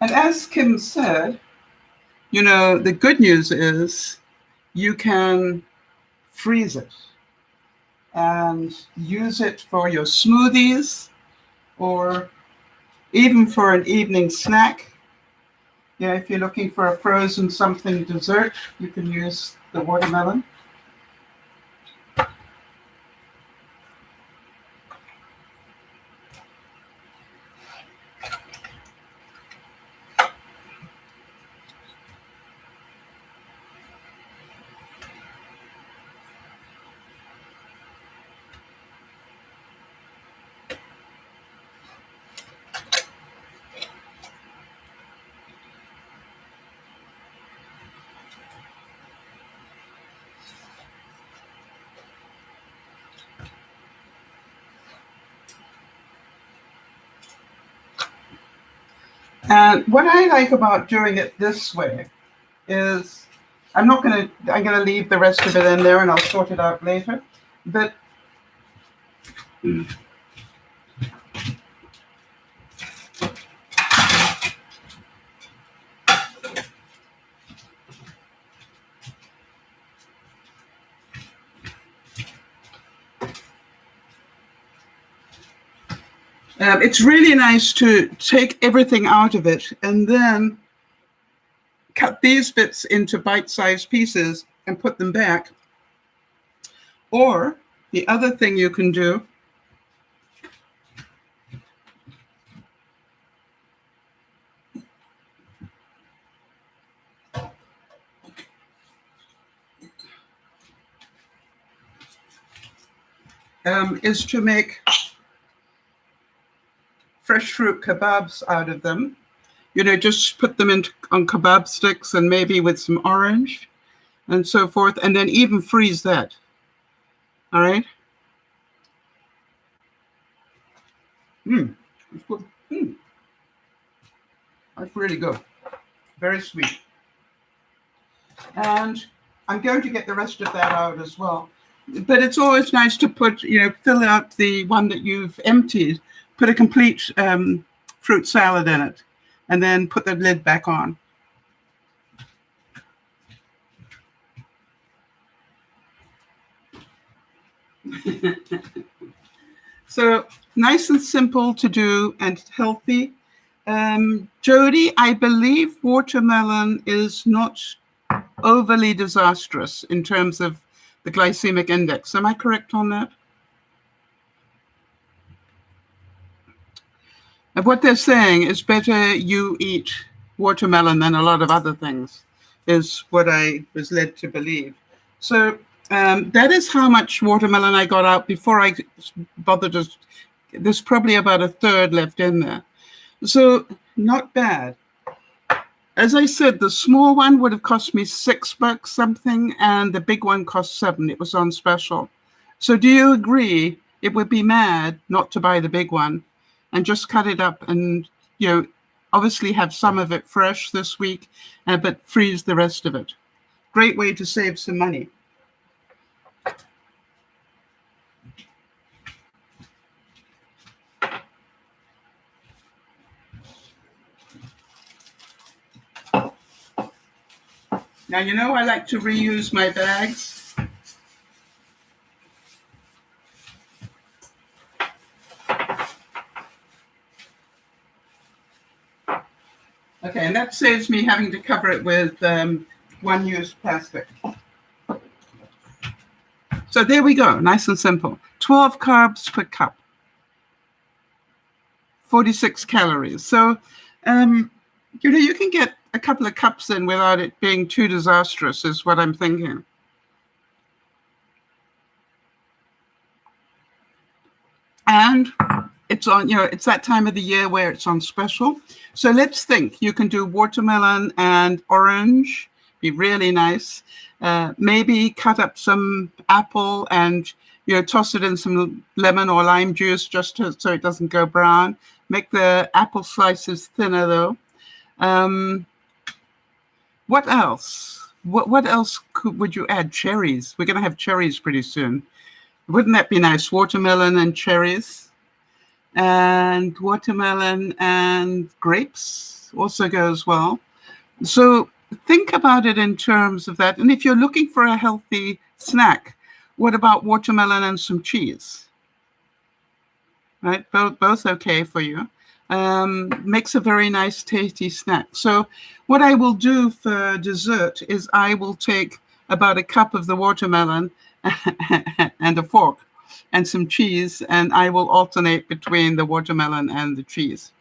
And as Kim said, you know, the good news is you can freeze it and use it for your smoothies or even for an evening snack. You know, if you're looking for a frozen something dessert, you can use the watermelon. And what I like about doing it this way is I'm going to leave the rest of it in there and I'll sort it out later. But it's really nice to take everything out of it and then cut these bits into bite-sized pieces and put them back. Or the other thing you can do is to make fresh fruit kebabs out of them. You know, just put them on kebab sticks and maybe with some orange and so forth, and then even freeze that. All right. It's good. That's really good. Very sweet. And I'm going to get the rest of that out as well. But it's always nice to put, you know, fill out the one that you've emptied, put a complete fruit salad in it, and then put the lid back on. So nice and simple to do and healthy. Jody, I believe watermelon is not overly disastrous in terms of the glycemic index. Am I correct on that? And what they're saying is better you eat watermelon than a lot of other things, is what I was led to believe. So that is how much watermelon I got out before I bothered to. There's probably about a third left in there. So not bad. As I said, the small one would have cost me $6 something, and the big one cost $7. It was on special. So do you agree it would be mad not to buy the big one and just cut it up and, you know, obviously have some of it fresh this week, but freeze the rest of it? Great way to save some money. Now, you know, I like to reuse my bags. Okay, and that saves me having to cover it with one-use plastic. So there we go, nice and simple. 12 carbs per cup. 46 calories. So, you know, you can get a couple of cups in without it being too disastrous, is what I'm thinking. And it's on, you know, it's that time of the year where it's on special. So let's think. You can do watermelon and orange, be really nice. Maybe cut up some apple and, you know, toss it in some lemon or lime juice just so it doesn't go brown. Make the apple slices thinner though. What else? What else would you add? Cherries. We're going to have cherries pretty soon. Wouldn't that be nice? Watermelon and cherries. And watermelon and grapes. also goes well. So think about it in terms of that. And if you're looking for a healthy snack, what about watermelon and some cheese? Right, both okay for you. Makes a very nice, tasty snack. So what I will do for dessert is I will take about a cup of the watermelon and a fork and some cheese, and I will alternate between the watermelon and the cheese.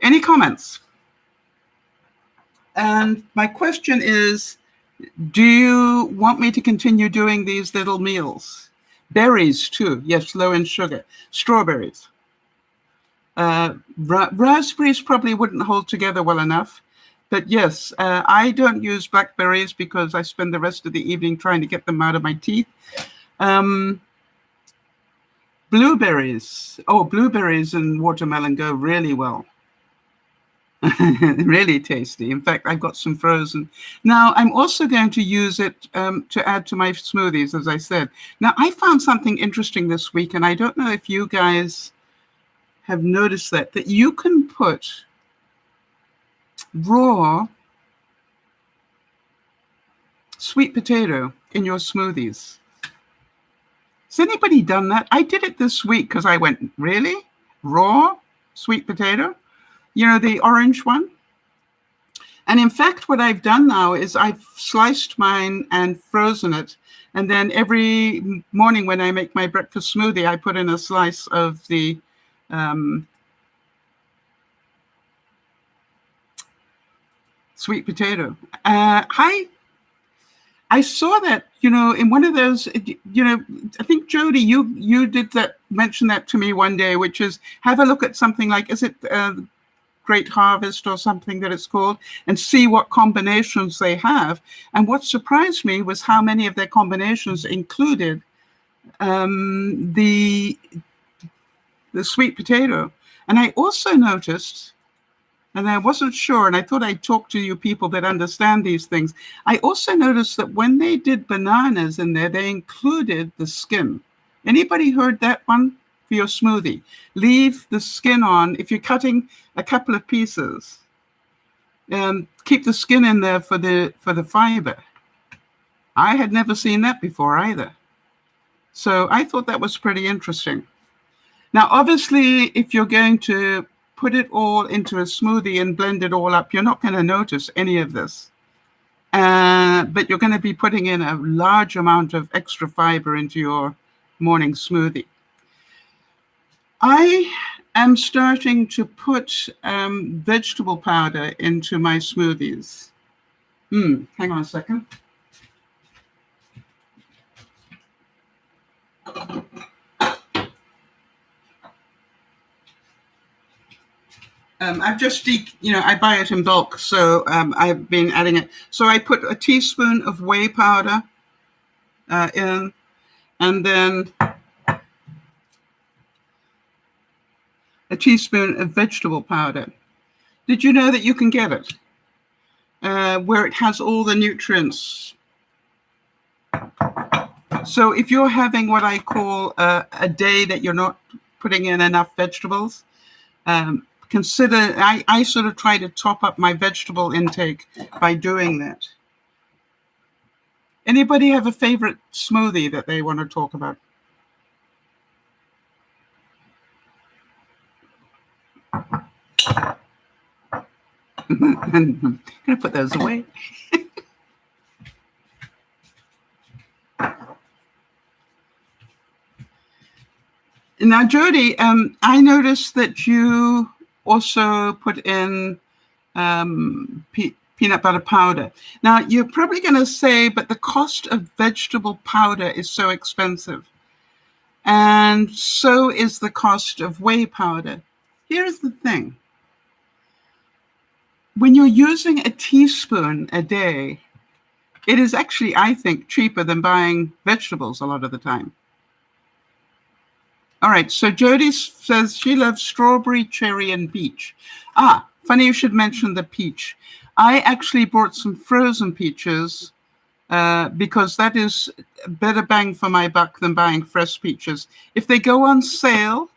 Any comments? And my question is, do you want me to continue doing these little meals? Berries too, yes, low in sugar. Strawberries. Raspberries probably wouldn't hold together well enough. But yes, I don't use blackberries because I spend the rest of the evening trying to get them out of my teeth. Blueberries. Oh, blueberries and watermelon go really well. Really tasty. In fact, I've got some frozen. Now, I'm also going to use it to add to my smoothies, as I said. Now, I found something interesting this week, and I don't know if you guys have noticed that you can put raw sweet potato in your smoothies. Has anybody done that? I did it this week because I went, really? Raw sweet potato? You know, the orange one? And in fact, what I've done now is I've sliced mine and frozen it. And then every morning when I make my breakfast smoothie, I put in a slice of the sweet potato. I saw that, you know, in one of those, you know, I think, Jody, you did that, mention that to me one day, which is have a look at something like, is it Great Harvest or something that it's called, and see what combinations they have. And what surprised me was how many of their combinations included the sweet potato. And I also noticed, and I wasn't sure, and I thought I'd talk to you people that understand these things. I also noticed that when they did bananas in there, they included the skin. Anybody heard that one for your smoothie? Leave the skin on. If you're cutting a couple of pieces, keep the skin in there for the fiber. I had never seen that before either. So I thought that was pretty interesting. Now, obviously, if you're going to put it all into a smoothie and blend it all up, you're not going to notice any of this. But you're going to be putting in a large amount of extra fiber into your morning smoothie. I am starting to put vegetable powder into my smoothies. Hang on a second. I've just, I buy it in bulk, so I've been adding it. So I put a teaspoon of whey powder in, and then a teaspoon of vegetable powder. Did you know that you can get it where it has all the nutrients? So if you're having what I call a day that you're not putting in enough vegetables, consider, I sort of try to top up my vegetable intake by doing that. Anybody have a favorite smoothie that they want to talk about? I'm going to put those away. Now, Jody, I noticed that you also put in peanut butter powder. Now, you're probably going to say, but the cost of vegetable powder is so expensive. And so is the cost of whey powder. Here's the thing. When you're using a teaspoon a day, it is actually, I think, cheaper than buying vegetables a lot of the time. All right, so Jody says she loves strawberry, cherry, and peach. Funny you should mention the peach. I actually bought some frozen peaches because that is a better bang for my buck than buying fresh peaches. If they go on sale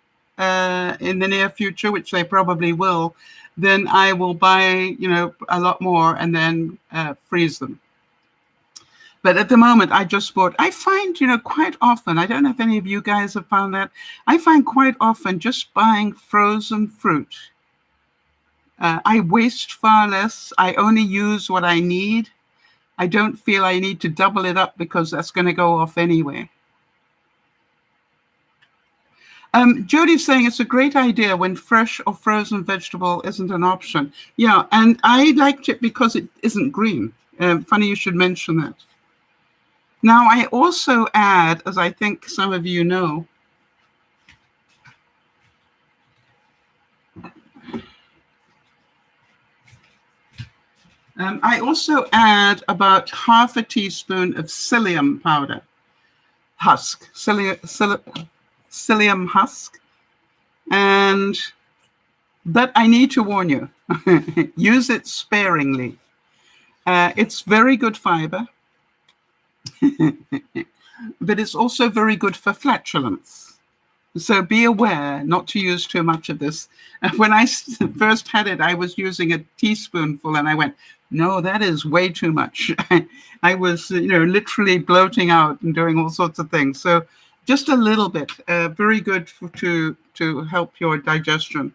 in the near future, which they probably will, then I will buy, a lot more and then freeze them. But at the moment, I just bought, I find, quite often, I don't know if any of you guys have found that, I find quite often just buying frozen fruit. I waste far less. I only use what I need. I don't feel I need to double it up because that's going to go off anyway. Jody's saying it's a great idea when fresh or frozen vegetable isn't an option. Yeah, and I liked it because it isn't green. Funny you should mention that. Now, I also add, as I think some of you know, I also add about half a teaspoon of psyllium powder, husk, psyllium husk. But I need to warn you, use it sparingly. It's very good fiber, but it's also very good for flatulence. So be aware not to use too much of this. When I first had it, I was using a teaspoonful and I went, no, that is way too much. I was, literally bloating out and doing all sorts of things. So just a little bit, very good to help your digestion.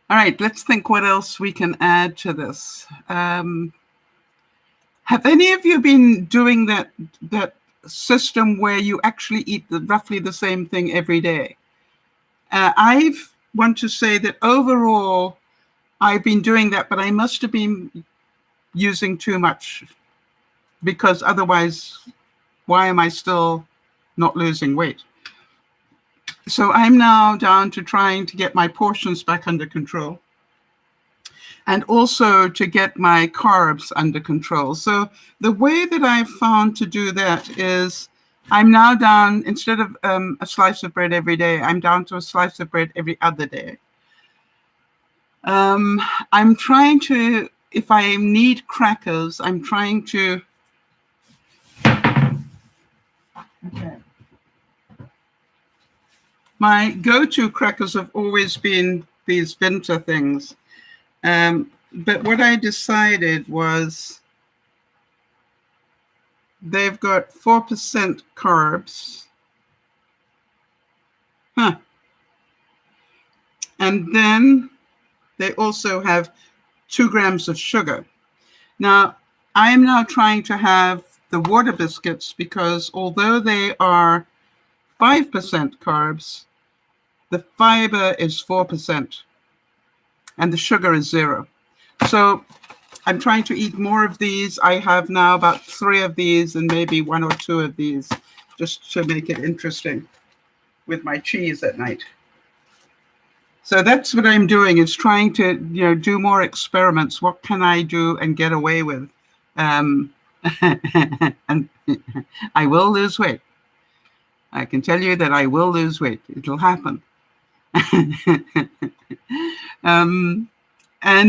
All right, let's think what else we can add to this. Have any of you been doing that system where you actually eat roughly the same thing every day? I want to say that overall, I've been doing that, but I must have been using too much, because otherwise, why am I still not losing weight? So I'm now down to trying to get my portions back under control, and also to get my carbs under control. So the way that I've found to do that is I'm now down, instead of a slice of bread every day, I'm down to a slice of bread every other day. I'm trying to, if I need crackers, I'm trying to, okay. My go-to crackers have always been these Vinter things. But what I decided was they've got 4% carbs. And then they also have 2 grams of sugar. Now, I am now trying to have the water biscuits because although they are 5% carbs, the fiber is 4%. And the sugar is 0. So I'm trying to eat more of these. I have now about 3 of these and maybe 1 or 2 of these, just to make it interesting with my cheese at night. So that's what I'm doing, is trying to, do more experiments. What can I do and get away with? And I will lose weight. I can tell you that I will lose weight. It'll happen. And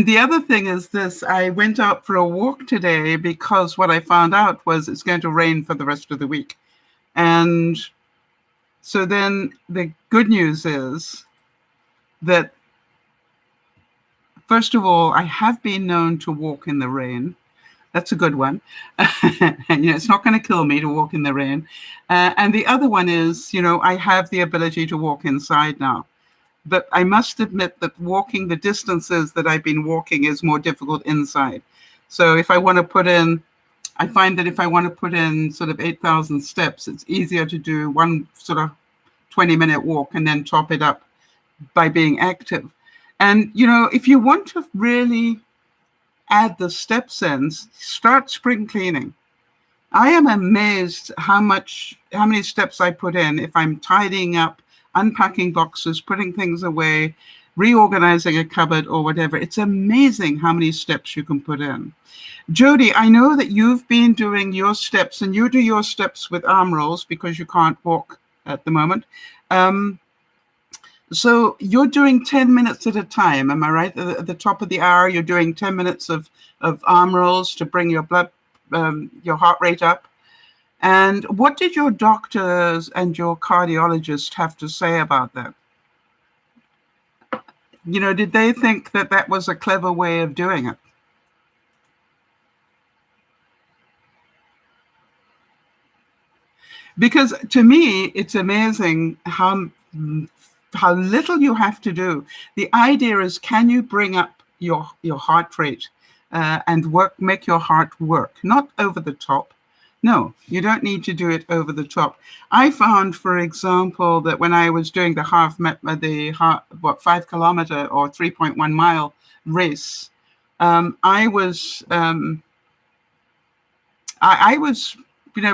the other thing is this, I went out for a walk today because what I found out was it's going to rain for the rest of the week. And so then the good news is that, first of all, I have been known to walk in the rain. That's a good one. And, it's not going to kill me to walk in the rain. And the other one is, I have the ability to walk inside now. But I must admit that walking the distances that I've been walking is more difficult inside. So if I want to put in, I find that if I want to put in sort of 8,000 steps, it's easier to do one sort of 20-minute walk and then top it up by being active. And, if you want to really add the steps in, start spring cleaning. I am amazed how many steps I put in if I'm tidying up, unpacking boxes, putting things away, reorganizing a cupboard or whatever. It's amazing how many steps you can put in. Jody, I know that you've been doing your steps, and you do your steps with arm rolls because you can't walk at the moment. So you're doing 10 minutes at a time, am I right? At the top of the hour, you're doing 10 minutes of arm rolls to bring your heart rate up. And what did your doctors and your cardiologist have to say about that? Did they think that that was a clever way of doing it? Because to me, it's amazing how little you have to do. The idea is, can you bring up your heart rate and make your heart work? Not over the top. No, you don't need to do it over the top. I found, for example, that when I was doing the 5 kilometer or 3.1 mile race, I was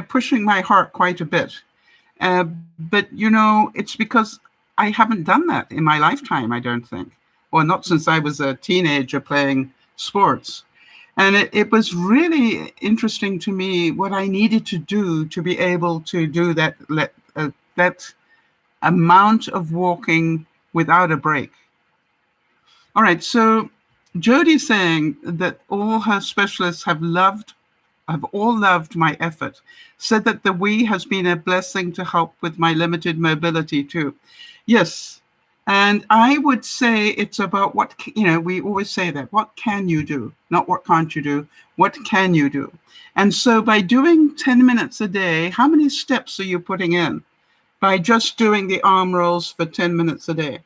pushing my heart quite a bit. But it's because I haven't done that in my lifetime, I don't think, or not since I was a teenager playing sports. And it was really interesting to me what I needed to do to be able to do that amount of walking without a break. All right, so Jodi's saying that all her specialists have all loved my effort, said that the Wii has been a blessing to help with my limited mobility too. Yes, and I would say it's about we always say that, what can you do? Not what can't you do, what can you do? And so by doing 10 minutes a day, how many steps are you putting in by just doing the arm rolls for 10 minutes a day?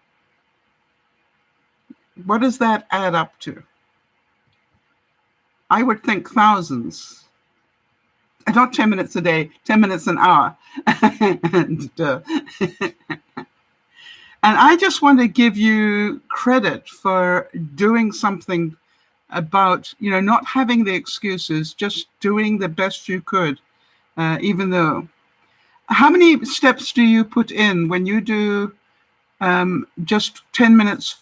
What does that add up to? I would think thousands. Not 10 minutes a day, 10 minutes an hour. And I just want to give you credit for doing something about, not having the excuses, just doing the best you could, even though. How many steps do you put in when you do just 10 minutes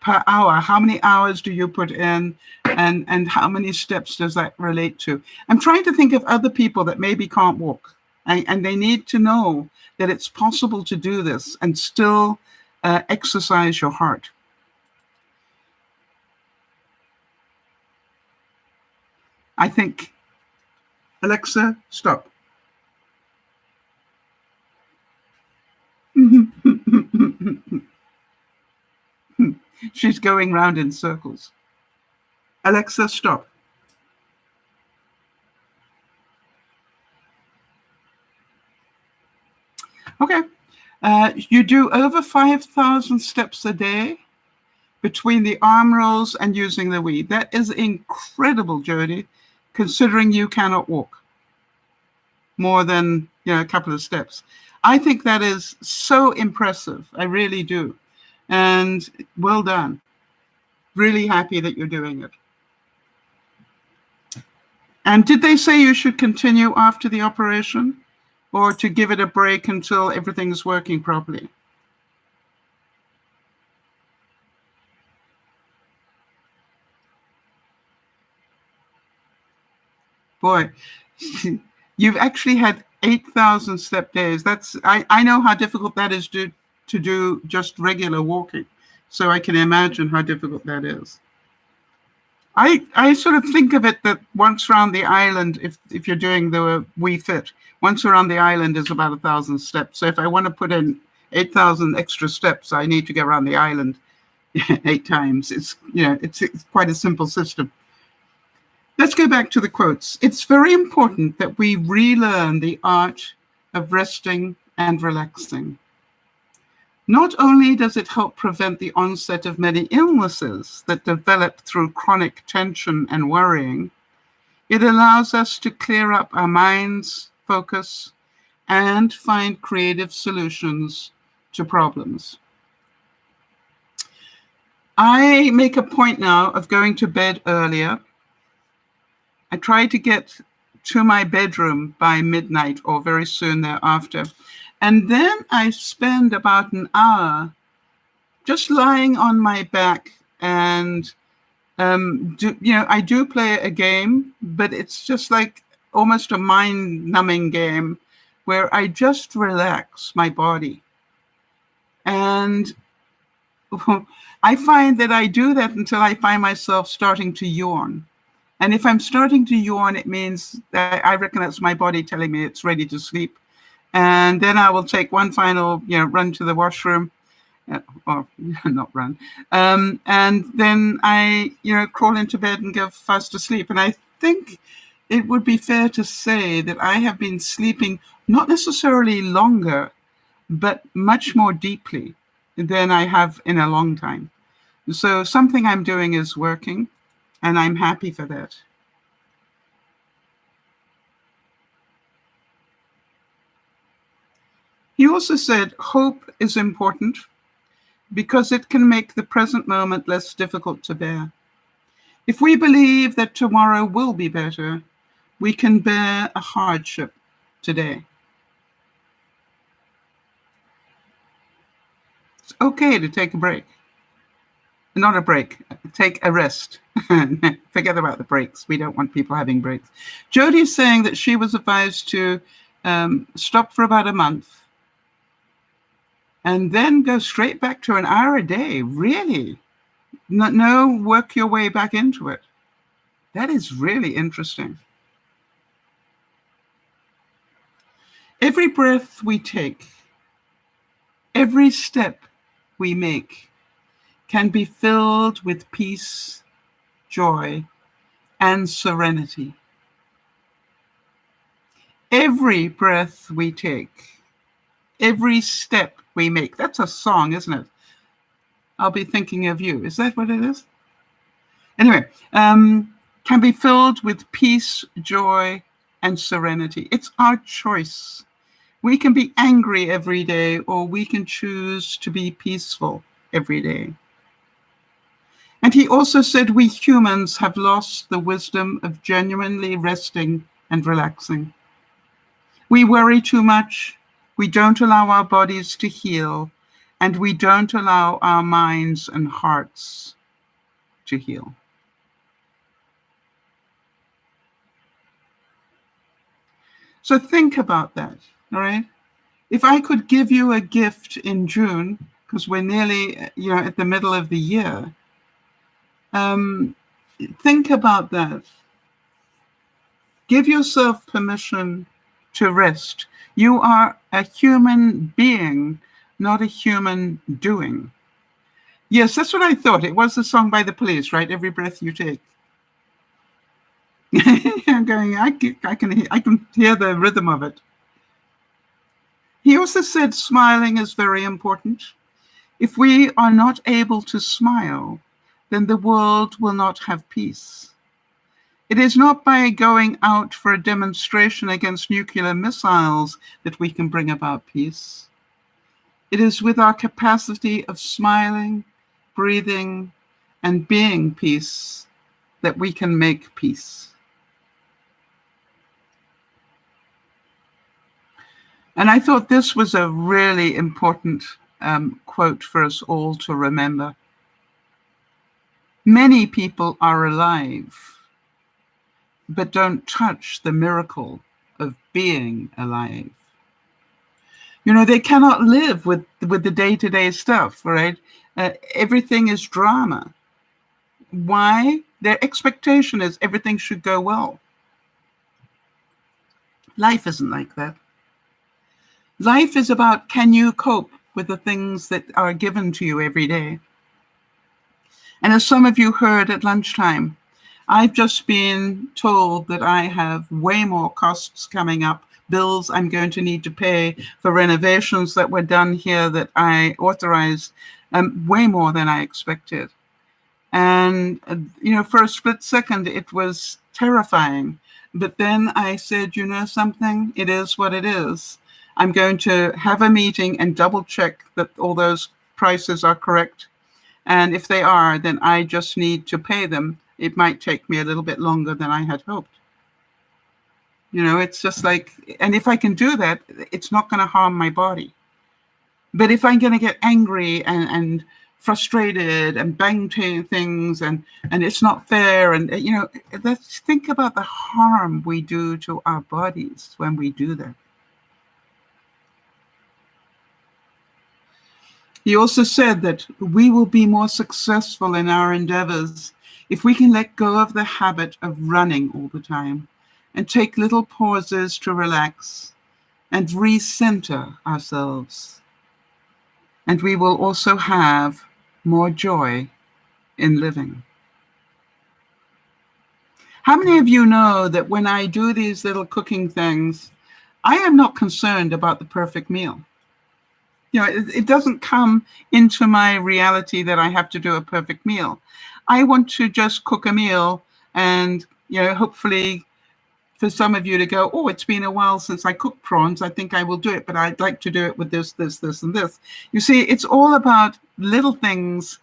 per hour? How many hours do you put in, and how many steps does that relate to? I'm trying to think of other people that maybe can't walk, and they need to know that it's possible to do this and still exercise your heart. I think, Alexa, stop. She's going round in circles. Alexa, stop. Okay. You do over 5,000 steps a day between the arm rolls and using the Wii. That is incredible, Jodi, considering you cannot walk more than a couple of steps. I think that is so impressive. I really do. And well done. Really happy that you're doing it. And did they say you should continue after the operation, or to give it a break until everything's working properly? Boy, you've actually had 8,000 step days. I know how difficult that is to do just regular walking. So I can imagine how difficult that is. I sort of think of it that once around the island, if you're doing the Wii Fit, once around the island is about 1,000 steps. So if I want to put in 8,000 extra steps, I need to go around the island 8 times. It's quite a simple system. Let's go back to the quotes. It's very important that we relearn the art of resting and relaxing. Not only does it help prevent the onset of many illnesses that develop through chronic tension and worrying, it allows us to clear up our minds, focus, and find creative solutions to problems. I make a point now of going to bed earlier. I try to get to my bedroom by midnight or very soon thereafter. And then I spend about an hour just lying on my back and, I do play a game, but it's just like almost a mind-numbing game where I just relax my body. And I find that I do that until I find myself starting to yawn. And if I'm starting to yawn, it means that I reckon that's my body telling me it's ready to sleep. And then I will take one final, run to the washroom, or not run. And then I, crawl into bed and go fast asleep. And I think it would be fair to say that I have been sleeping not necessarily longer, but much more deeply than I have in a long time. So something I'm doing is working, and I'm happy for that. He also said hope is important because it can make the present moment less difficult to bear. If we believe that tomorrow will be better, we can bear a hardship today. It's okay to take a break. Not a break, take a rest. Forget about the breaks. We don't want people having breaks. Jodie's saying that she was advised to stop for about a month and then go straight back to an hour a day. Really? No, work your way back into it. That is really interesting. Every breath we take, every step we make can be filled with peace, joy, and serenity. Every breath we take, every step we make. That's a song, isn't it? I'll be thinking of you. Is that what it is? Anyway, can be filled with peace, joy, and serenity. It's our choice. We can be angry every day, or we can choose to be peaceful every day. And he also said we humans have lost the wisdom of genuinely resting and relaxing. We worry too much, we don't allow our bodies to heal, and we don't allow our minds and hearts to heal. So think about that, all right? If I could give you a gift in June, because we're nearly, at the middle of the year, think about that. Give yourself permission to rest. You are a human being, not a human doing. Yes, that's what I thought. It was the song by the Police, right? Every breath you take. I'm going, I can hear the rhythm of it. He also said smiling is very important. If we are not able to smile, then the world will not have peace. It is not by going out for a demonstration against nuclear missiles that we can bring about peace. It is with our capacity of smiling, breathing, and being peace that we can make peace. And I thought this was a really important quote for us all to remember. Many people are alive, but don't touch the miracle of being alive. They cannot live with the day-to-day stuff, right? Everything is drama. Why? Their expectation is everything should go well. Life isn't like that. Life is about, can you cope with the things that are given to you every day? And as some of you heard at lunchtime, I've just been told that I have way more costs coming up, bills I'm going to need to pay for renovations that were done here that I authorized, way more than I expected. And, for a split second, it was terrifying. But then I said, something, it is what it is. I'm going to have a meeting and double check that all those prices are correct. And if they are, then I just need to pay them. It might take me a little bit longer than I had hoped. It's just like, and if I can do that, it's not going to harm my body. But if I'm going to get angry and frustrated and bang things and it's not fair, and, let's think about the harm we do to our bodies when we do that. He also said that we will be more successful in our endeavors if we can let go of the habit of running all the time and take little pauses to relax and recenter ourselves, and we will also have more joy in living. How many of you know that when I do these little cooking things, I am not concerned about the perfect meal? You know, it doesn't come into my reality that I have to do a perfect meal. I want to just cook a meal and, you know, hopefully for some of you to go, oh, it's been a while since I cooked prawns. I think I will do it, but I'd like to do it with this, this, this, and this. You see, it's all about little things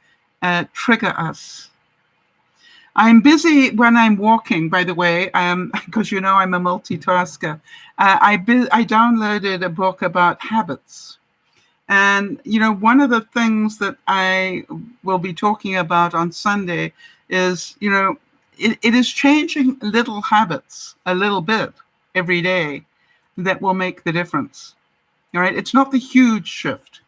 trigger us. I'm busy when I'm walking, by the way, because you know I'm a multitasker. I downloaded a book about habits. And, you know, one of the things that I will be talking about on Sunday is, you know, it is changing little habits a little bit every day that will make the difference. All right. It's not the huge shift.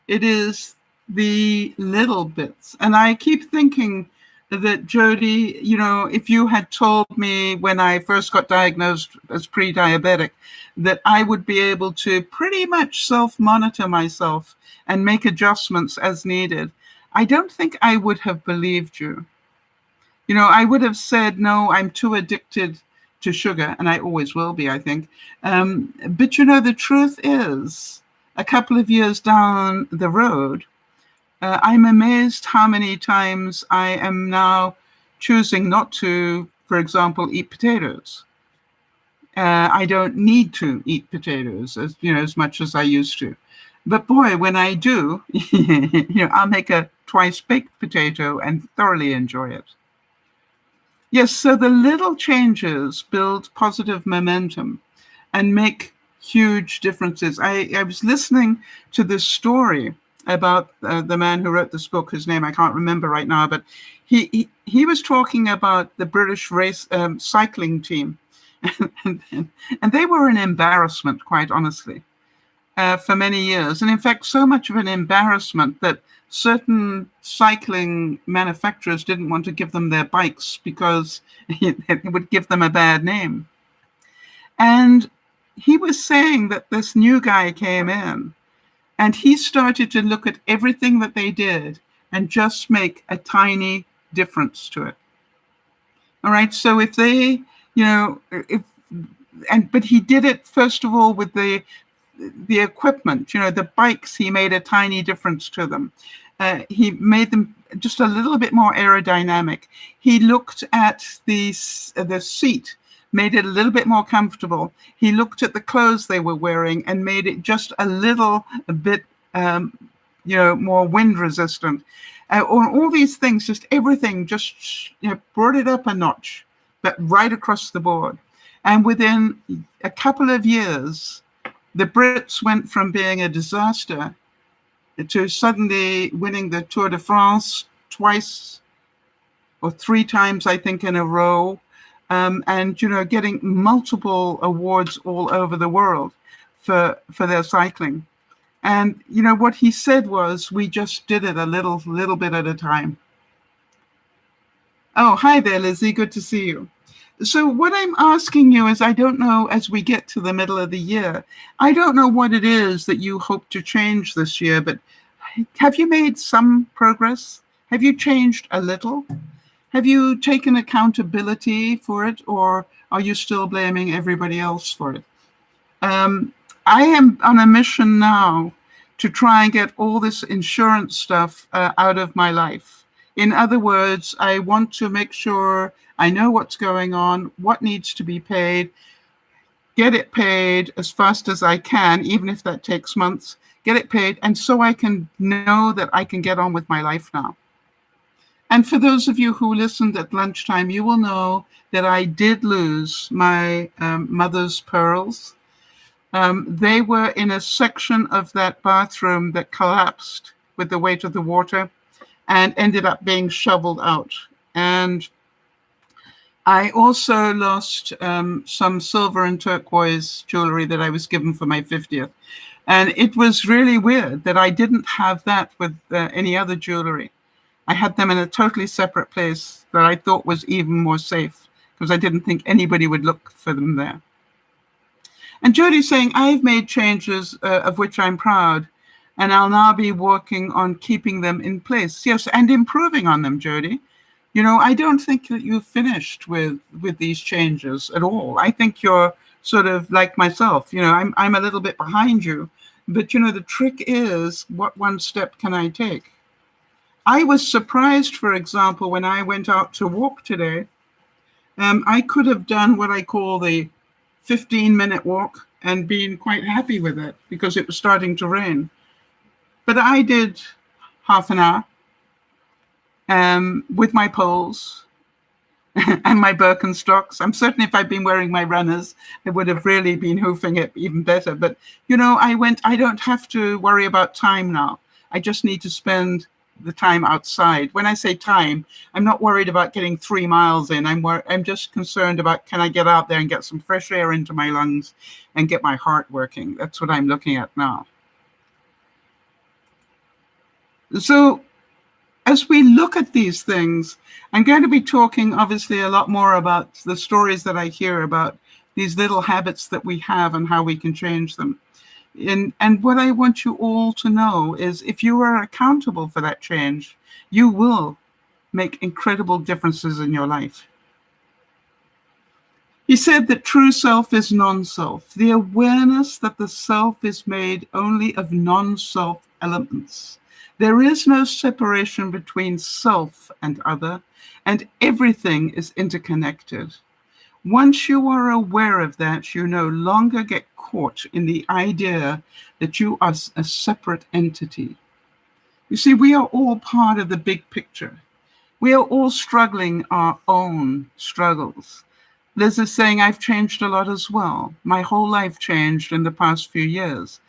It is the little bits. And I keep thinking that, Jody, you know, if you had told me when I first got diagnosed as pre-diabetic that I would be able to pretty much self-monitor myself and make adjustments as needed, I don't think I would have believed you. You know, I would have said, no, I'm too addicted to sugar, and I always will be, I think. But, you know, the truth is, a couple of years down the road, I'm amazed how many times I am now choosing not to, for example, eat potatoes. I don't need to eat potatoes as much as I used to. But boy, when I do, I'll make a twice-baked potato and thoroughly enjoy it. Yes, so the little changes build positive momentum and make huge differences. I was listening to this story about the man who wrote this book. His name I can't remember right now, but he was talking about the British race cycling team, and they were an embarrassment, quite honestly, for many years. And in fact, so much of an embarrassment that certain cycling manufacturers didn't want to give them their bikes because it would give them a bad name. And he was saying that this new guy came in and he started to look at everything that they did and just make a tiny difference to it. All right. So if they, but he did it, first of all, with the equipment, the bikes, he made a tiny difference to them. He made them just a little bit more aerodynamic. He looked at the seat, made it a little bit more comfortable. He looked at the clothes they were wearing and made it just a little bit, more wind resistant. All these things, just everything, just brought it up a notch, but right across the board. And within a couple of years, the Brits went from being a disaster to suddenly winning the Tour de France twice or three times, I think, in a row, and getting multiple awards all over the world for their cycling. And what he said was, we just did it a little bit at a time. Oh, hi there, Lizzie. Good to see you. So what I'm asking you is, I don't know, as we get to the middle of the year, I don't know what it is that you hope to change this year, but have you made some progress? Have you changed a little? Have you taken accountability for it, or are you still blaming everybody else for it? I am on a mission now to try and get all this insurance stuff out of my life. In other words, I want to make sure I know what's going on, what needs to be paid, get it paid as fast as I can, even if that takes months, get it paid, and so I can know that I can get on with my life now. And for those of you who listened at lunchtime, you will know that I did lose my mother's pearls. They were in a section of that bathroom that collapsed with the weight of the water and ended up being shoveled out. And I also lost some silver and turquoise jewelry that I was given for my 50th. And it was really weird that I didn't have that with any other jewelry. I had them in a totally separate place that I thought was even more safe because I didn't think anybody would look for them there. And Jody's saying, I've made changes of which I'm proud, and I'll now be working on keeping them in place. Yes, and improving on them, Jody. I don't think that you've finished with these changes at all. I think you're sort of like myself. I'm a little bit behind you, but the trick is, what one step can I take? I was surprised, for example, when I went out to walk today. I could have done what I call the 15-minute walk and been quite happy with it because it was starting to rain. But I did half an hour with my poles and my Birkenstocks. I'm certain if I'd been wearing my runners, I would have really been hoofing it even better. But, I don't have to worry about time now. I just need to spend the time outside. When I say time, I'm not worried about getting 3 miles in. I'm just concerned about, can I get out there and get some fresh air into my lungs and get my heart working? That's what I'm looking at now. So as we look at these things, I'm going to be talking obviously a lot more about the stories that I hear about these little habits that we have and how we can change them. And what I want you all to know is, if you are accountable for that change, you will make incredible differences in your life. He said that true self is non-self, the awareness that the self is made only of non-self elements. There is no separation between self and other, and everything is interconnected. Once you are aware of that, you no longer get caught in the idea that you are a separate entity. You see, we are all part of the big picture. We are all struggling our own struggles. Liz is saying, I've changed a lot as well. My whole life changed in the past few years.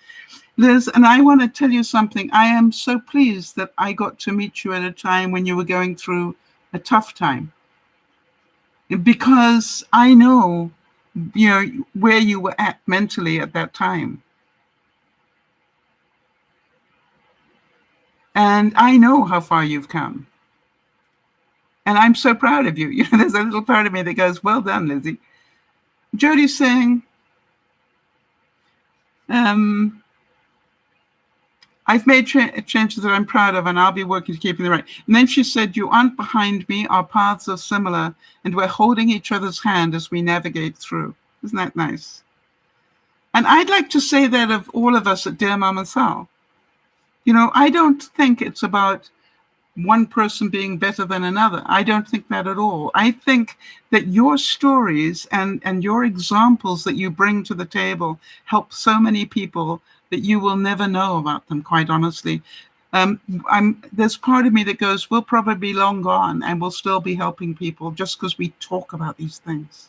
Liz, and I want to tell you something. I am so pleased that I got to meet you at a time when you were going through a tough time, because I know, where you were at mentally at that time. And I know how far you've come. And I'm so proud of you. There's a little part of me that goes, well done, Lizzie. Jody's saying, I've made changes that I'm proud of, and I'll be working to keeping them right. And then she said, you aren't behind me. Our paths are similar, and we're holding each other's hand as we navigate through. Isn't that nice? And I'd like to say that of all of us at DearMamaSal. I don't think it's about one person being better than another. I don't think that at all. I think that your stories and your examples that you bring to the table help so many people that you will never know about them, quite honestly. There's part of me that goes, we'll probably be long gone and we'll still be helping people just because we talk about these things.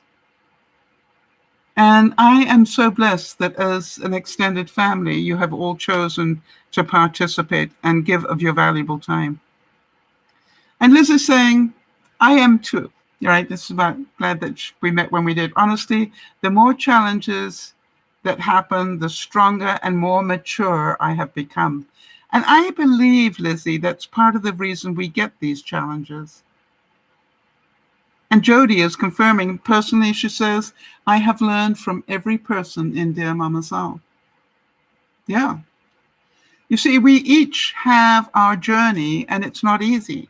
And I am so blessed that as an extended family, you have all chosen to participate and give of your valuable time. And Liz is saying, I am too. Right? This is about glad that we met when we did. Honestly, the more challenges that happen, the stronger and more mature I have become. And I believe, Lizzie, that's part of the reason we get these challenges. And Jody is confirming, personally, she says, I have learned from every person in DearMamaSal. Yeah. You see, we each have our journey, and it's not easy.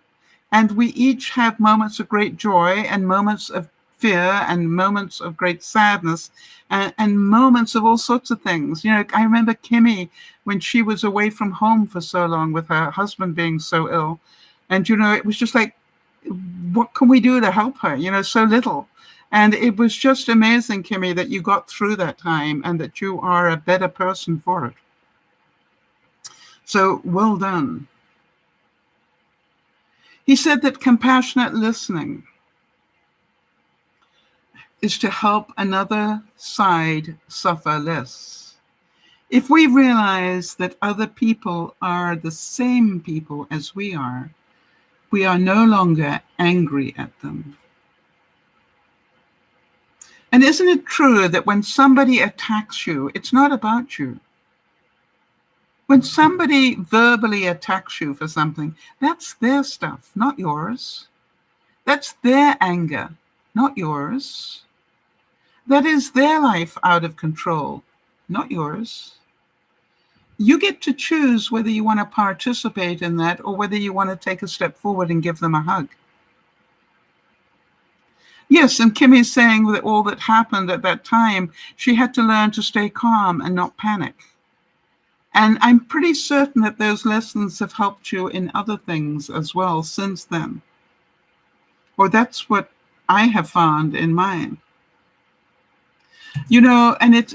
And we each have moments of great joy and moments of fear and moments of great sadness and moments of all sorts of things. I remember Kimmy when she was away from home for so long with her husband being so ill. And, it was just like, what can we do to help her? So little. And it was just amazing, Kimmy, that you got through that time and that you are a better person for it. So well done. He said that compassionate listening is to help another side suffer less. If we realize that other people are the same people as we are no longer angry at them. And isn't it true that when somebody attacks you, it's not about you? When somebody verbally attacks you for something, that's their stuff, not yours. That's their anger, not yours. That is their life out of control, not yours. You get to choose whether you want to participate in that or whether you want to take a step forward and give them a hug. Yes, and Kimmy's saying that all that happened at that time, she had to learn to stay calm and not panic. And I'm pretty certain that those lessons have helped you in other things as well since then. Or that's what I have found in mine. And it's